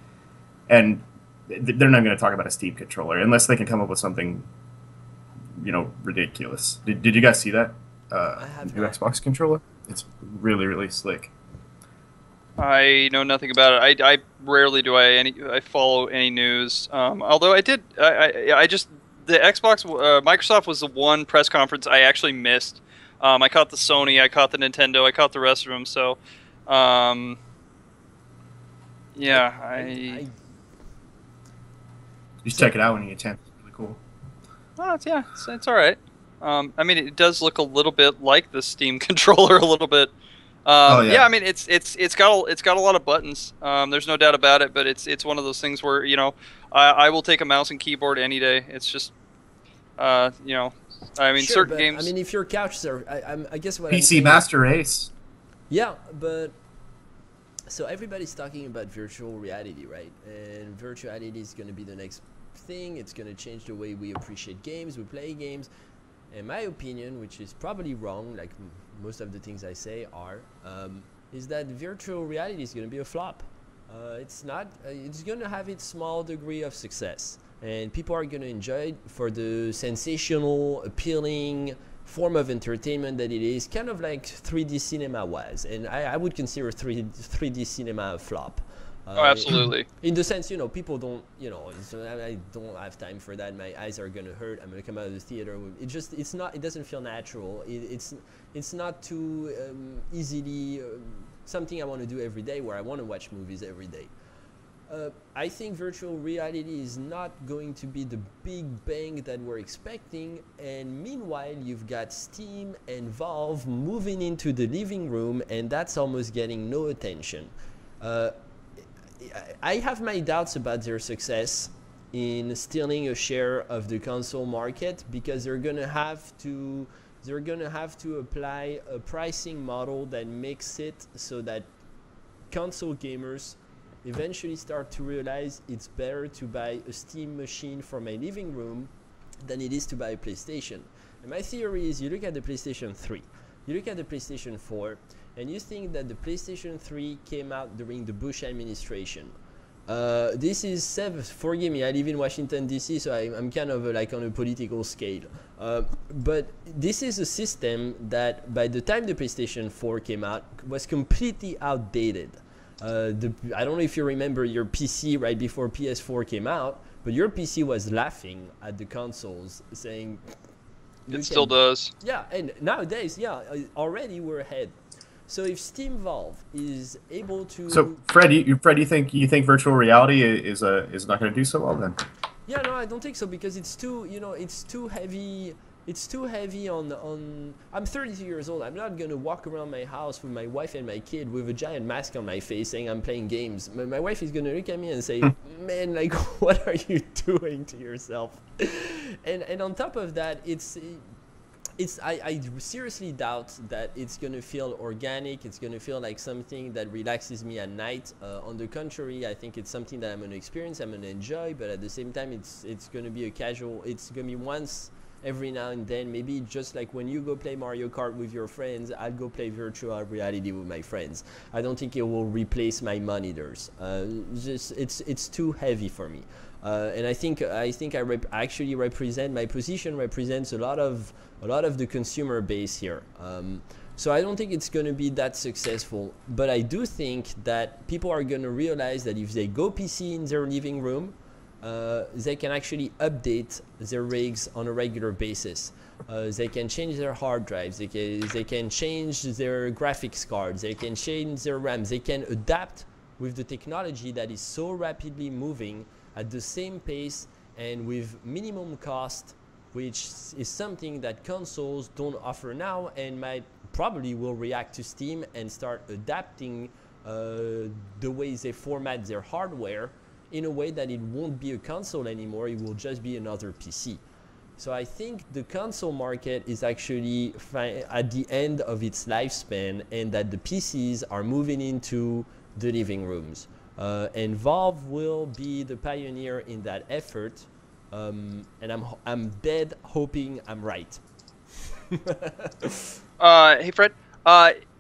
And they're not going to talk about a Steam controller unless they can come up with something, ridiculous. Did you guys see that? New Xbox controller? It's really, really slick. I know nothing about it. I rarely do I follow any news. Although I did, the Xbox, Microsoft was the one press conference I actually missed. I caught the Sony, I caught the Nintendo, I caught the rest of them. So, You should check it out when you get a chance. It's really cool. Oh, yeah, it's all right. I mean, it does look a little bit like the Steam controller, a little bit. Yeah, I mean, it's got a lot of buttons. There's no doubt about it. But it's one of those things where I will take a mouse and keyboard any day. It's just I mean, sure, certain games. I mean, if your couch, I guess what PC Master Race. Yeah, but. So everybody's talking about virtual reality, right? And virtual reality is going to be the next thing. It's going to change the way we appreciate games, we play games. In my opinion, which is probably wrong, like most of the things I say are, is that virtual reality is going to be a flop. It's not. It's going to have its small degree of success, and people are going to enjoy it for the sensational, appealing form of entertainment that it is, kind of like 3D cinema was, and I would consider 3D cinema a flop. Oh, absolutely. In the sense, people don't, I don't have time for that. My eyes are gonna hurt. I'm gonna come out of the theater. It doesn't feel natural. It's not too easily something I want to do every day, where I want to watch movies every day. I think virtual reality is not going to be the big bang that we're expecting, and meanwhile you've got Steam and Valve moving into the living room, and that's almost getting no attention. I have my doubts about their success in stealing a share of the console market, because they're gonna have to apply a pricing model that makes it so that console gamers eventually start to realize it's better to buy a Steam machine for my living room than it is to buy a PlayStation. And my theory is, you look at the PlayStation 3, you look at the PlayStation 4, and you think that the PlayStation 3 came out during the Bush administration. This is forgive me, I live in Washington DC, so I'm kind of like on a political scale. But this is a system that by the time the PlayStation 4 came out was completely outdated. I don't know if you remember your PC right before PS4 came out, but your PC was laughing at the consoles, saying it still does. Yeah, and nowadays, already we're ahead. So if Steam Valve is able to, so Fred, you think virtual reality is not going to do so well then? Yeah, no, I don't think so, because it's too heavy. It's too heavy on. I'm 32 years old. I'm not gonna walk around my house with my wife and my kid with a giant mask on my face saying I'm playing games. My wife is gonna look at me and say, "Man, like, what are you doing to yourself?" And on top of that, I seriously doubt that it's gonna feel organic. It's gonna feel like something that relaxes me at night. On the contrary, I think it's something that I'm gonna experience, I'm gonna enjoy, but at the same time, it's gonna be a casual. It's gonna be once every now and then, maybe just like when you go play Mario Kart with your friends, I'll go play virtual reality with my friends. I don't think it will replace my monitors. It's too heavy for me. And I think actually represent, my position represents a lot of the consumer base here. So I don't think it's going to be that successful, but I do think that people are going to realize that if they go PC in their living room, they can actually update their rigs on a regular basis. They can change their hard drives, they can change their graphics cards, they can change their RAMs, they can adapt with the technology that is so rapidly moving at the same pace and with minimum cost, which is something that consoles don't offer now, and probably will react to Steam and start adapting the way they format their hardware in a way that it won't be a console anymore, it will just be another PC. So I think the console market is actually at the end of its lifespan, and that the PCs are moving into the living rooms. And Valve will be the pioneer in that effort, and I'm dead hoping I'm right. Hey Fred,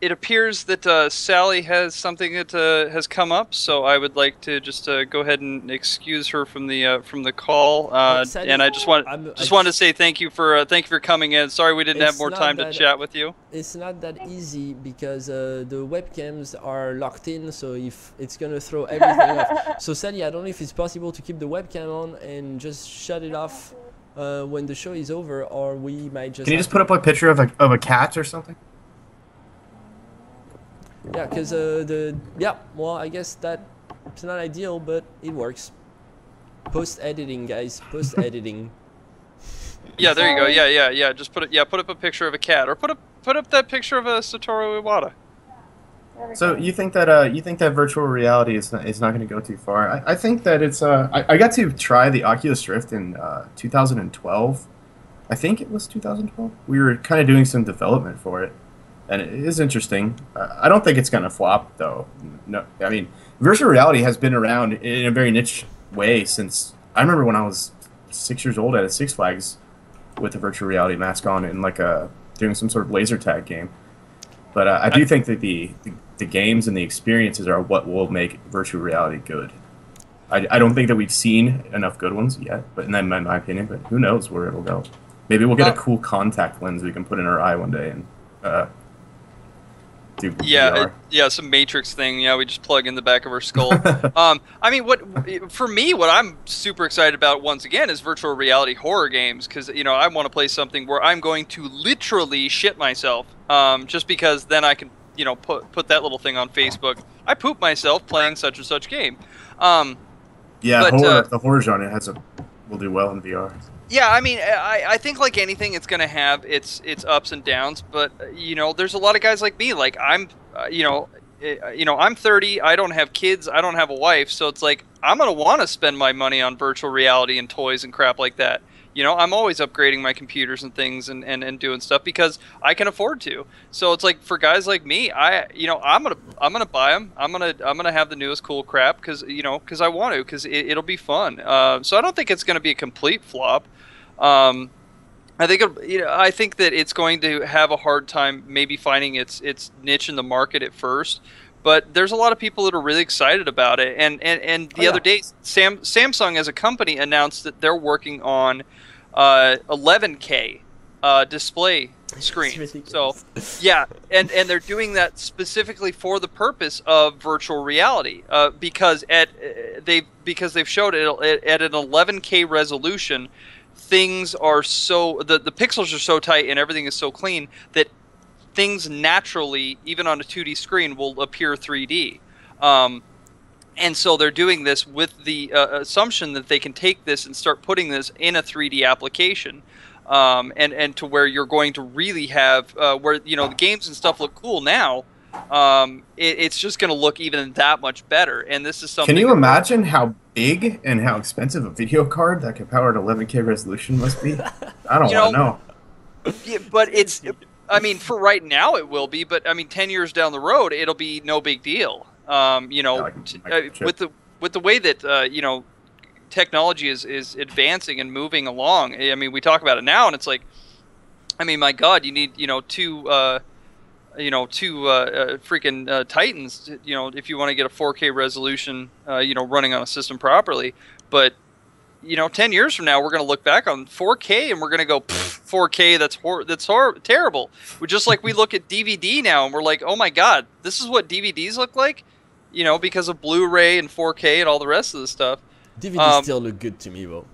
it appears that Sally has something that has come up, so I would like to just go ahead and excuse her from the call. Sally, and I just wanted to say thank you for coming in. Sorry we didn't have more time to chat with you. It's not that easy because the webcams are locked in, so if it's gonna throw everything off. So Sally, I don't know if it's possible to keep the webcam on and just shut it off when the show is over, or we might just. Can you just put up a picture of a cat or something? Yeah, because well, I guess that it's not ideal, but it works. Post-editing, guys, post-editing. Yeah, there you go. Yeah. Just put up a picture of a cat, or put up that picture of a Satoru Iwata. So you think that virtual reality is not going to go too far? I think that it's I got to try the Oculus Rift in 2012. I think it was 2012. We were kind of doing some development for it. And it is interesting. I don't think it's going to flop, though. No, I mean, virtual reality has been around in a very niche way since I remember when I was 6 years old at a Six Flags with a virtual reality mask on and doing some sort of laser tag game. But I do think that the games and the experiences are what will make virtual reality good. I don't think that we've seen enough good ones yet, but in my opinion. But who knows where it'll go? Maybe we'll get a cool contact lens we can put in our eye one day and. Some Matrix thing. Yeah, we just plug in the back of our skull. I mean, what I'm super excited about once again is virtual reality horror games, because I want to play something where I'm going to literally shit myself. Just because then I can put that little thing on Facebook. I poop myself playing such and such game. The horror genre will do well in VR. Yeah, I mean, I think like anything, it's going to have its ups and downs. But there's a lot of guys like me. Like I'm 30. I don't have kids. I don't have a wife. So it's like I'm going to want to spend my money on virtual reality and toys and crap like that. I'm always upgrading my computers and things and doing stuff because I can afford to. So it's like for guys like me, I'm gonna buy them. I'm gonna have the newest cool crap because I want to, because it'll be fun. So I don't think it's gonna be a complete flop. I think that it's going to have a hard time maybe finding its niche in the market at first. but there's a lot of people that are really excited about it. And the other day, Samsung as a company announced that they're working on 11K display screen. So yeah, and they're doing that specifically for the purpose of virtual reality, because they've showed it at an 11K resolution. Things are so the pixels are so tight and everything is so clean that things naturally, even on a 2D screen, will appear 3D. And so they're doing this with the assumption that they can take this and start putting this in a 3D application. And to where you're going to really have where the games and stuff look cool now, it's just going to look even that much better. And this is something. Can you imagine how big and how expensive a video card that can power at 11K resolution must be? I don't want to know. Yeah, but I mean, for right now it will be, but I mean, 10 years down the road, it'll be no big deal. With the way that technology is advancing and moving along. I mean, we talk about it now, and it's like, I mean, my God, you need two freaking Titans, if you want to get a 4K resolution, running on a system properly. But 10 years from now, we're going to look back on 4K and we're going to go, 4K, that's terrible. We're just like we look at DVD now and we're like, oh my God, this is what DVDs look like, because of Blu-ray and 4K and all the rest of the stuff. DVDs still look good to me, though.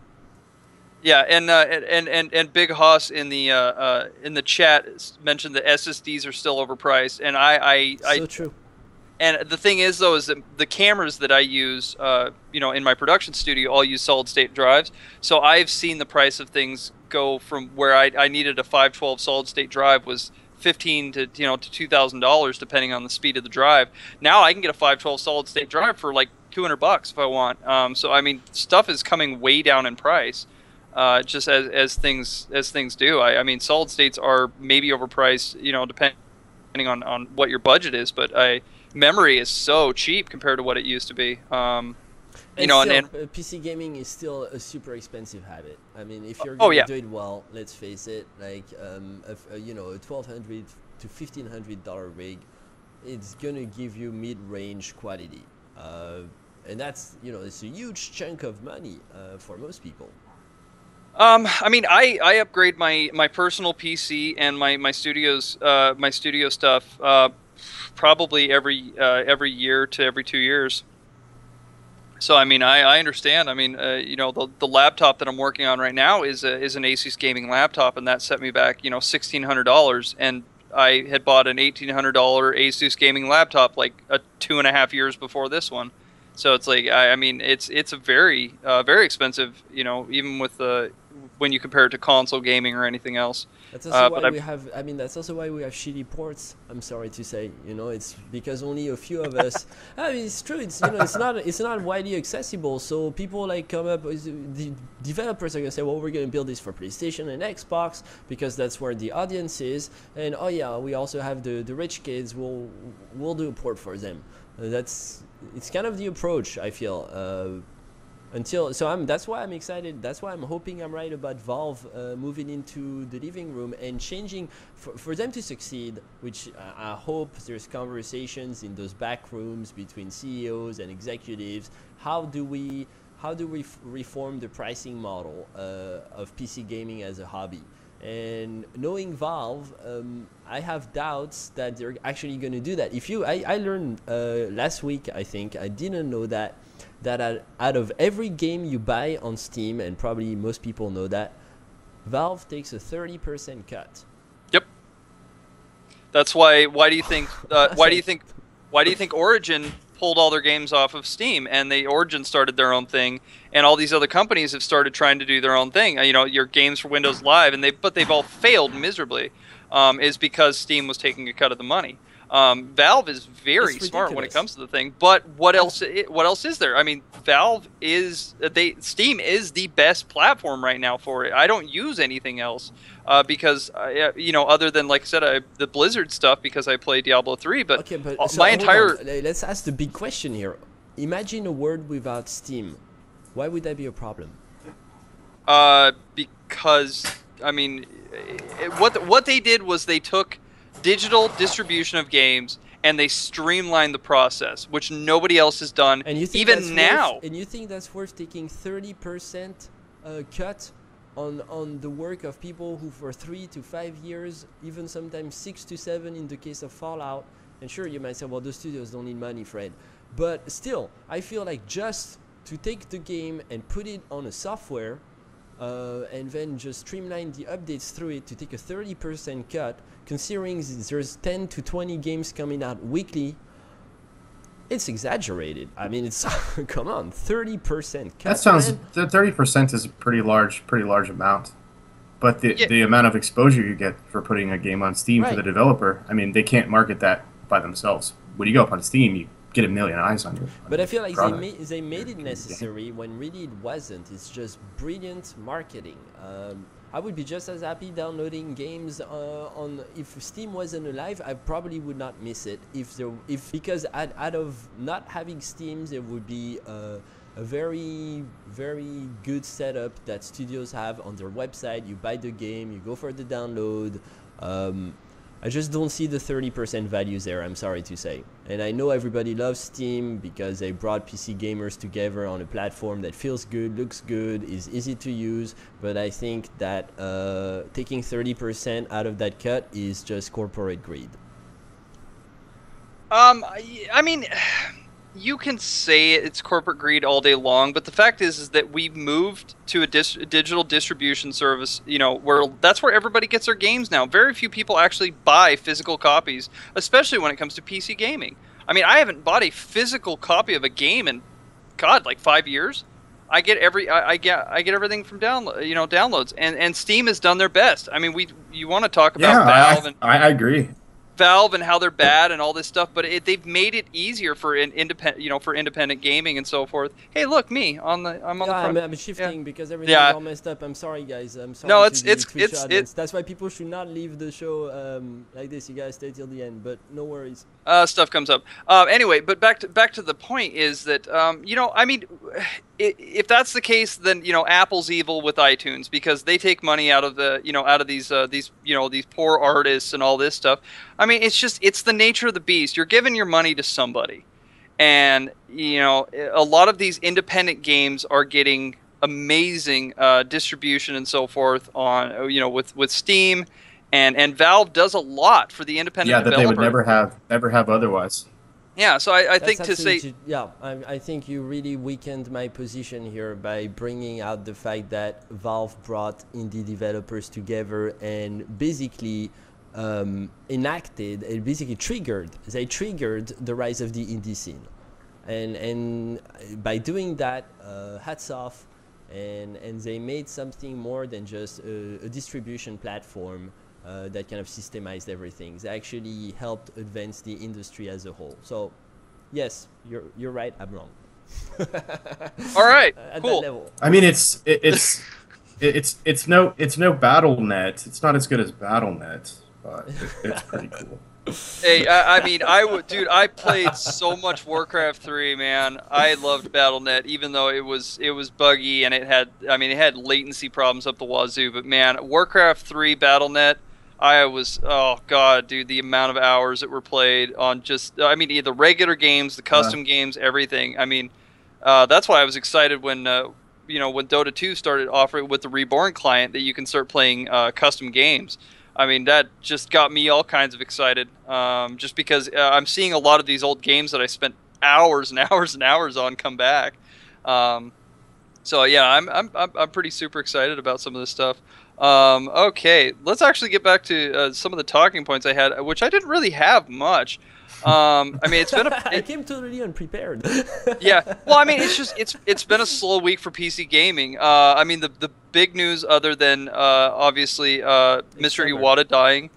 Yeah, and Big Hoss in the chat mentioned that SSDs are still overpriced, and so true. And the thing is, though, is that the cameras that I use, in my production studio, all use solid-state drives. So I've seen the price of things go from where I needed a 512 solid-state drive was $1,500 to $2,000 depending on the speed of the drive. Now I can get a 512 solid-state drive for like $200 if I want. So I mean, stuff is coming way down in price, just as things do. I mean, solid states are maybe overpriced, depending on what your budget is. But memory is so cheap compared to what it used to be. PC gaming is still a super expensive habit. I mean, if you're going to do it well, let's face it, like a $1,200 to $1,500 rig, it's gonna give you mid-range quality, and that's it's a huge chunk of money for most people. I mean, I upgrade my personal PC and my studio stuff probably every year to every 2 years. So I mean, I understand. I mean, the laptop that I'm working on right now is an Asus gaming laptop, and that set me back $1,600, and I had bought an $1,800 Asus gaming laptop like 2.5 years before this one. So it's like I mean, it's a very very expensive, even with when you compare it to console gaming or anything else. That's also why we have. I mean, that's also why we have shitty ports. I'm sorry to say, it's because only a few of us. I mean, it's true. It's it's not widely accessible. So people come up. The developers are gonna say, well, we're gonna build this for PlayStation and Xbox because that's where the audience is. And oh yeah, we also have the rich kids. We'll do a port for them. It's kind of the approach I feel. That's why I'm excited. That's why I'm hoping I'm right about Valve moving into the living room and changing for them to succeed. Which I hope there's conversations in those back rooms between CEOs and executives. How do we reform the pricing model of PC gaming as a hobby? And knowing Valve, I have doubts that they're actually going to do that. I learned last week, I think, I didn't know that out of every game you buy on Steam, and probably most people know that, Valve takes a 30% cut. Yep. That's why. Why do you think? Why do you think Origin pulled all their games off of Steam, and Origin started their own thing, and all these other companies have started trying to do their own thing. Your games for Windows Live, but they've all failed miserably, is because Steam was taking a cut of the money. Valve is very smart when it comes to the thing, but what else is there? I mean, Steam is the best platform right now for it. I don't use anything else because other than, like I said, the Blizzard stuff, because I play Diablo 3. But okay, let's ask the big question here. Imagine a world without Steam. Why would that be a problem? Because I mean, what they did was they took digital distribution of games and they streamlined the process, which nobody else has done. And you think even now. And you think that's worth taking 30% cut on the work of people who for 3 to 5 years, even sometimes 6 to 7 in the case of Fallout. And sure, you might say, well, the studios don't need money, Fred. But still, I feel like just to take the game and put it on a software and then just streamline the updates through it to take a 30% cut, considering there's 10 to 20 games coming out weekly, it's exaggerated. I mean, it's come on, 30% cut. That sounds 30% is a pretty large amount. But the amount of exposure you get for putting a game on Steam for the developer, I mean, they can't market that by themselves. When you go up on Steam, you get a million eyes on you. But I feel like they made it necessary when really it wasn't. It's just brilliant marketing. I would be just as happy downloading games on. If Steam wasn't alive, I probably would not miss it. Because out of not having Steam, there would be a very, very good setup that studios have on their website. You buy the game, you go for the download. I just don't see the 30% value there, I'm sorry to say. And I know everybody loves Steam because they brought PC gamers together on a platform that feels good, looks good, is easy to use. But I think that taking 30% out of that cut is just corporate greed. I mean, you can say it's corporate greed all day long, but the fact is that we've moved to a digital distribution service, you know, where that's where everybody gets their games now. Very few people actually buy physical copies, especially when it comes to PC gaming. I mean, I haven't bought a physical copy of a game in, God, like 5 years. I get everything from downloads, and Steam has done their best. I mean, you want to talk about Valve, I agree. Valve and how they're bad and all this stuff, but they've made it easier for independent gaming and so forth. Hey, look, I'm on the front. I'm shifting because everything's all messed up. I'm sorry, guys. I'm sorry. No, it's that's why people should not leave the show like this. You guys stay till the end, but no worries. Stuff comes up. Anyway, but back to the point is that I mean, if that's the case, then Apple's evil with iTunes because they take money out of these poor artists and all this stuff. I mean, it's the nature of the beast. You're giving your money to somebody, and a lot of these independent games are getting amazing distribution and so forth on with Steam, and Valve does a lot for the independent developer. That they would never have otherwise. Yeah, so I think to say... Yeah, I think you really weakened my position here by bringing out the fact that Valve brought indie developers together and basically triggered the rise of the indie scene. And by doing that, hats off, and they made something more than just a distribution platform that kind of systemized everything. They actually helped advance the industry as a whole. So, yes, you're right. I'm wrong. All right, at cool. That level. I mean, it's no BattleNet. It's not as good as BattleNet, but it's pretty cool. Hey, I mean, I played so much Warcraft 3, man. I loved BattleNet, even though it was buggy and it had latency problems up the wazoo. But man, Warcraft 3 BattleNet, oh god, dude, the amount of hours that were played on the regular games, the custom games, everything. I mean, that's why I was excited when when Dota 2 started offering with the Reborn client that you can start playing custom games. I mean, that just got me all kinds of excited, just because I'm seeing a lot of these old games that I spent hours and hours and hours on come back. So yeah, I'm pretty super excited about some of this stuff. Okay, let's actually get back to some of the talking points I had, which I didn't really have much. I mean, it's been I came totally unprepared. Yeah, well, I mean, it's been a slow week for PC gaming. I mean, the big news, other than obviously Mr. Iwata dying,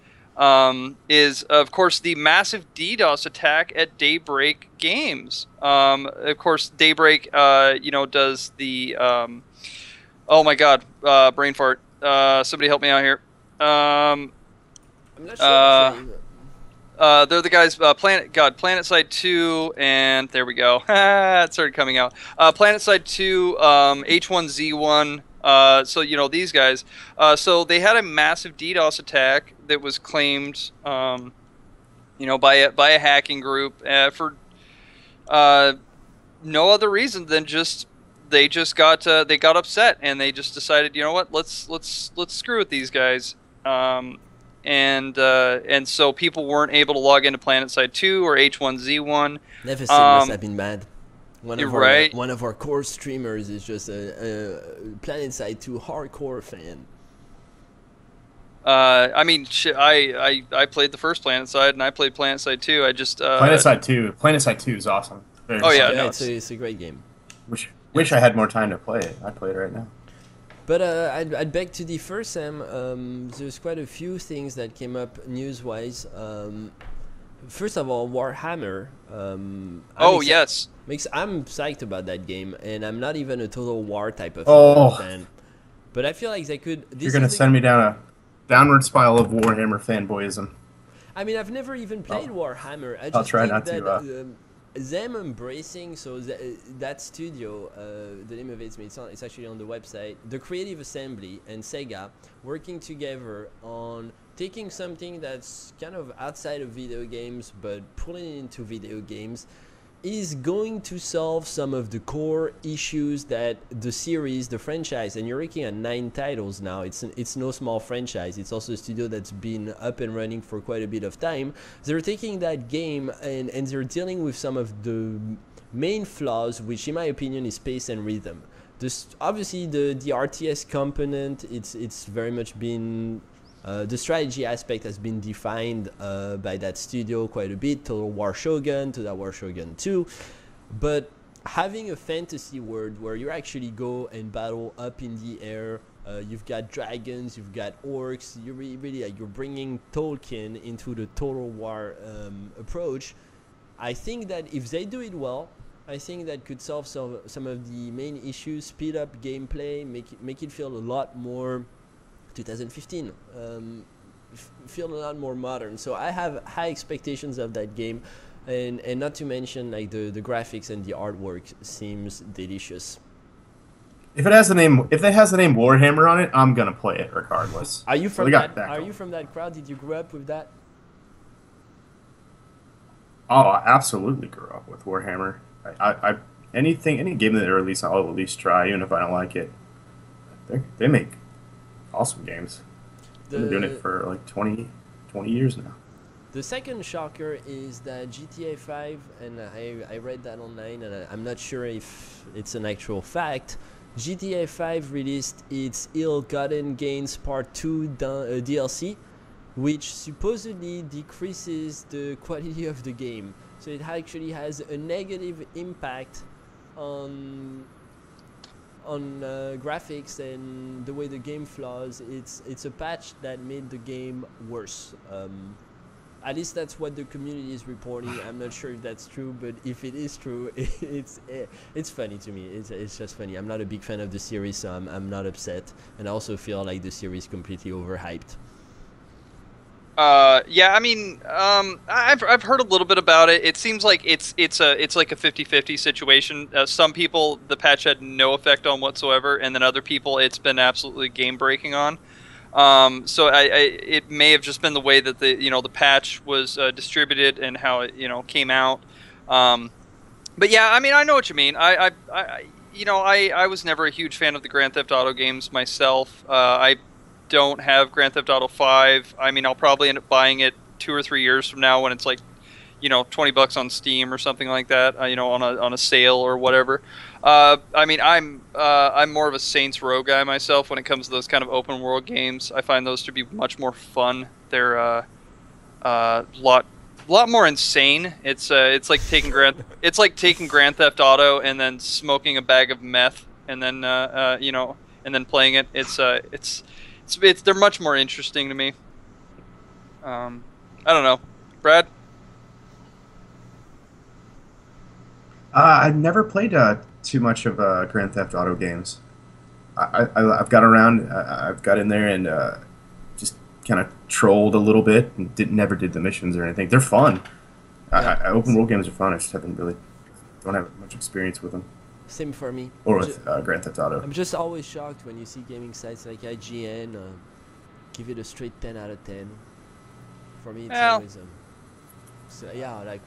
is of course the massive DDoS attack at Daybreak Games. Of course, Daybreak, does the oh my God, brain fart. Somebody help me out here. I'm not sure. They're the guys, PlanetSide 2, and there we go. It started coming out. PlanetSide 2, H1Z1, so, these guys. So they had a massive DDoS attack that was claimed, by a hacking group for no other reason than they got upset, and they just decided, you know what, let's screw with these guys. And so people weren't able to log into PlanetSide 2 or H1Z1. Never must have been mad. Right. One of our core streamers is just a PlanetSide 2 hardcore fan. I mean, I played the first PlanetSide, and I played PlanetSide 2. I just PlanetSide 2 is awesome. It's a great game. Wish I had more time to play it. I play it right now. But I'd beg to differ, Sam. There's quite a few things that came up news-wise. First of all, Warhammer. I'm psyched about that game, and I'm not even a Total War type of fan. But I feel like they could. You're gonna send me down a downward spiral of Warhammer fanboyism. I mean, I've never even played Warhammer. I'll try not to. Them embracing that studio, the name of it's actually on the website, the Creative Assembly and Sega working together on taking something that's kind of outside of video games but pulling it into video games is going to solve some of the core issues that the franchise, and you're looking at 9 titles now. It's no small franchise. It's also a studio that's been up and running for quite a bit of time. They're taking that game and they're dealing with some of the main flaws, which in my opinion is pace and rhythm. Obviously the RTS component, it's very much been the strategy aspect has been defined by that studio quite a bit, Total War Shogun, Total War Shogun 2, but having a fantasy world where you actually go and battle up in the air, you've got dragons, you've got orcs, you're really you're bringing Tolkien into the Total War approach. I think that if they do it well, I think that could solve some of the main issues, speed up gameplay, make it feel a lot more 2015, feel a lot more modern. So I have high expectations of that game, and not to mention like the graphics and the artwork seems delicious. If it has the name Warhammer on it, I'm gonna play it regardless. Are you from that crowd? Did you grow up with that? Oh, I absolutely grew up with Warhammer. Any game that they release, I'll at least try, even if I don't like it. They make awesome games. They've been doing it for like 20 years now. The second shocker is that GTA 5, and I read that online, and I'm not sure if it's an actual fact. GTA 5 released its Ill-Gotten Gains Part 2 DLC, which supposedly decreases the quality of the game. So it actually has a negative impact on graphics and the way the game flows. It's a patch that made the game worse. At least that's what the community is reporting. I'm not sure if that's true, but if it is true, it's funny to me. It's just funny. I'm not a big fan of the series, so I'm not upset, and I also feel like the series is completely overhyped. Yeah, I mean, I've heard a little bit about it. It seems like it's like a 50-50 situation. Some people, the patch had no effect on whatsoever, and then other people, it's been absolutely game breaking on. So it may have just been the way that the patch was distributed and how it came out. But yeah, I mean, I know what you mean. I was never a huge fan of the Grand Theft Auto games myself. I don't have Grand Theft Auto 5. I mean, I'll probably end up buying it 2 or 3 years from now when it's like, $20 on Steam or something like that, on a sale or whatever. I mean, I'm more of a Saints Row guy myself when it comes to those kind of open world games. I find those to be much more fun. They're lot more insane. It's like taking Grand Theft Auto and then smoking a bag of meth and then and then playing it. They're much more interesting to me. I don't know, Brad. I've never played too much of Grand Theft Auto games. I've got around, I've got in there and just kind of trolled a little bit and never did the missions or anything. They're fun. Yeah. Open world games are fun. I just don't have much experience with them. Same for me. Or with Grand Theft Auto. I'm just always shocked when you see gaming sites like IGN give it a straight 10 out of 10. For me, it's always So yeah, like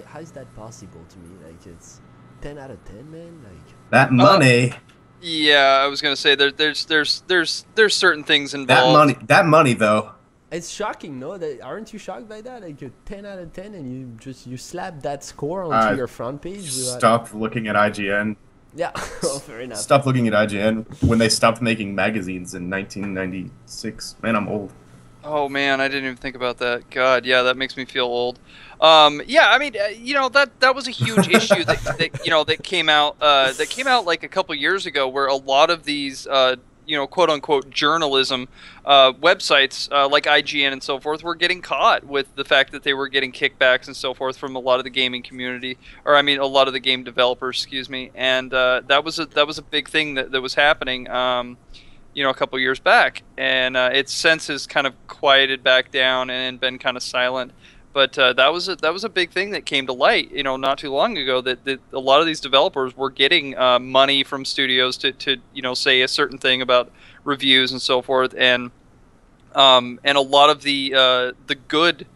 how is that possible to me? Like it's 10 out of 10, man. Like That money, Yeah, I was gonna say there's certain things that involved. money though. it's shocking, no? That aren't you shocked by that? Like a 10 out of 10, and you slap that score onto your front page. Without... Stopped looking at IGN. Yeah, oh, fair enough. Stopped looking at IGN when they stopped making magazines in 1996. Man, I'm old. Oh man, I didn't even think about that. God, yeah, that makes me feel old. Yeah, I mean, that was a huge issue that came out like a couple years ago, where a lot of these quote unquote journalism websites like IGN and so forth were getting caught with the fact that they were getting kickbacks and so forth from a lot of the gaming community, or I mean a lot of the game developers, excuse me, and that was a big thing that was happening. A couple years back, and its since has kind of quieted back down and been kind of silent. But that was a big thing that came to light, not too long ago. That a lot of these developers were getting money from studios to say a certain thing about reviews and so forth, and a lot of the good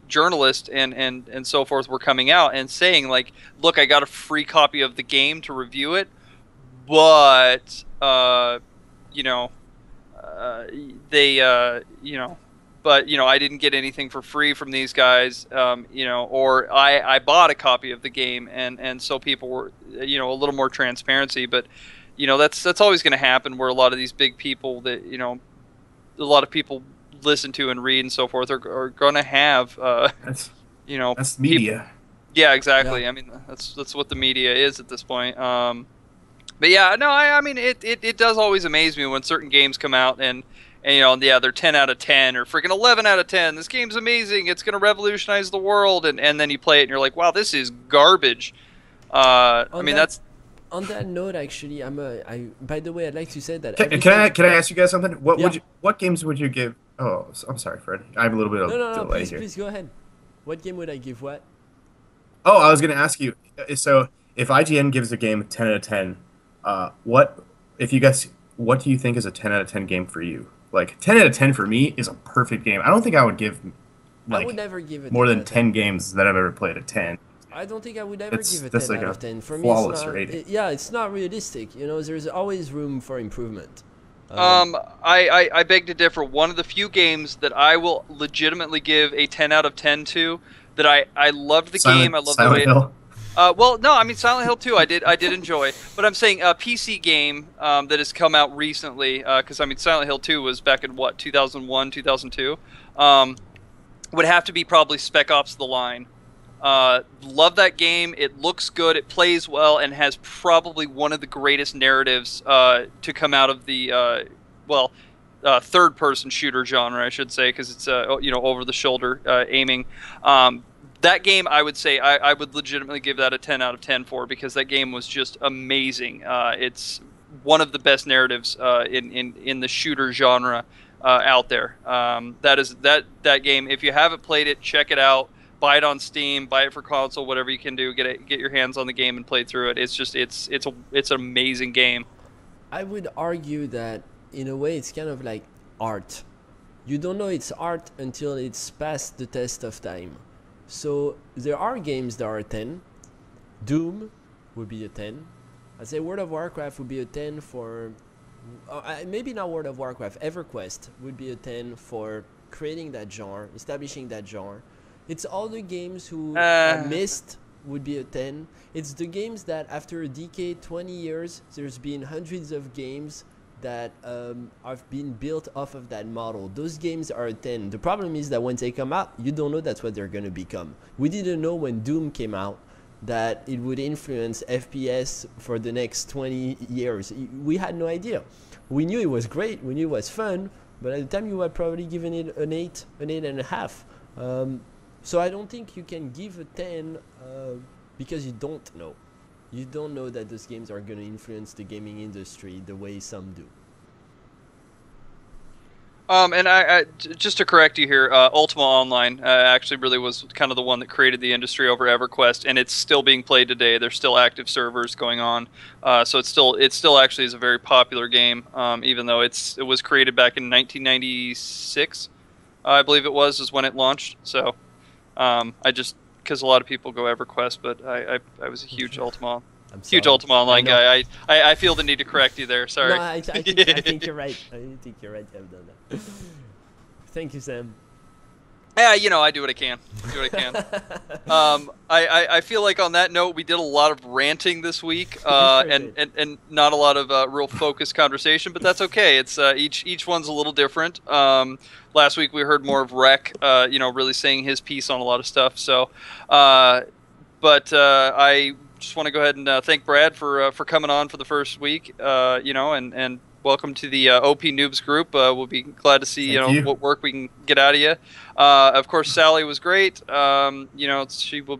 journalists and so forth were coming out and saying like, look, I got a free copy of the game to review it, but I didn't get anything for free from these guys, or I bought a copy of the game, and so people were, a little more transparency. But, that's always going to happen, where a lot of these big people that, a lot of people listen to and read and so forth are going to have, That's media. Yeah, exactly. Yeah. I mean, that's what the media is at this point. But yeah, no, I mean, it does always amaze me when certain games come out and they're 10 out of 10 or freaking 11 out of 10. This game's amazing. It's going to revolutionize the world. And then you play it and you're like, wow, this is garbage. That's... On that note, actually, by the way, I'd like to say that... Can I ask you guys something? Yeah. What games would you give... Oh, I'm sorry, Fred. I have a little bit of delay please, here. please go ahead. What game would I give what? Oh, I was going to ask you. So, if IGN gives a game 10 out of 10, what do you think is a 10 out of 10 game for you? Like 10 out of 10 for me is a perfect game. I don't think I would give I would never give it more than 10 games that I've ever played a 10. I don't think I would ever give it 10 like out a of 10. For me, flawless rating. it's not realistic. There's always room for improvement. I beg to differ. One of the few games that I will legitimately give a 10 out of 10 to, that I loved the game. I loved the way. Hill. Well, no, I mean Silent Hill 2 I did enjoy, but I'm saying a PC game that has come out recently, because I mean Silent Hill 2 was back in what, 2001, 2002, would have to be probably Spec Ops: The Line. Love that game. It looks good, it plays well, and has probably one of the greatest narratives to come out of the third-person shooter genre, I should say, because it's over the shoulder aiming. That game, I would say, I would legitimately give that a 10 out of 10 for, because that game was just amazing. It's one of the best narratives in the shooter genre out there. That game, if you haven't played it, check it out. Buy it on Steam, buy it for console, whatever you can do. Get your hands on the game and play through it. It's an amazing game. I would argue that in a way it's kind of like art. You don't know it's art until it's past the test of time. So there are games that are a 10. Doom would be a 10. I'd say World of Warcraft would be a 10 for... maybe not World of Warcraft. EverQuest would be a 10 for creating that genre, establishing that genre. It's all the games who missed would be a 10. It's the games that after a decade, 20 years, there's been hundreds of games that have been built off of that model. Those games are a 10. The problem is that when they come out, you don't know that's what they're going to become. We didn't know when Doom came out that it would influence FPS for the next 20 years. We had no idea. We knew it was great, we knew it was fun, but at the time you were probably giving it an 8 and a half. So I don't think you can give a 10 because you don't know. You don't know that those games are going to influence the gaming industry the way some do. And I just to correct you here, Ultima Online actually really was kind of the one that created the industry over EverQuest, and it's still being played today. There's still active servers going on, so it still actually is a very popular game, even though it was created back in 1996, I believe it was when it launched. So I just because a lot of people go EverQuest, but I was a huge Ultima. I'm Huge sorry. Ultima Online I know. guy. I feel the need to correct you there. Sorry. No, I think you're right. I think you're right. I've done that. Thank you, Sam. Yeah, I do what I can. Do what I can. I feel like on that note, we did a lot of ranting this week, and not a lot of real focused conversation, but that's okay. It's each one's a little different. Last week we heard more of Rec, really saying his piece on a lot of stuff. So, but I just want to go ahead and thank Brad for coming on for the first week. And welcome to the OP Noobs group. We'll be glad to see what work we can get out of you. Of course, Sally was great. She will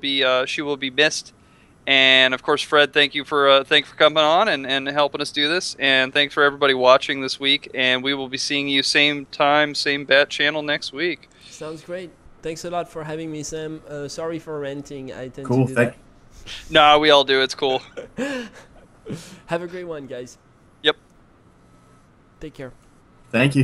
be missed. And of course, Fred, thank you for coming on and helping us do this. And thanks for everybody watching this week. And we will be seeing you same time, same bat channel next week. Sounds great. Thanks a lot for having me, Sam. Sorry for ranting. I tend Cool. to do that. Nah, we all do. It's cool. Have a great one, guys. Yep. Take care. Thank you.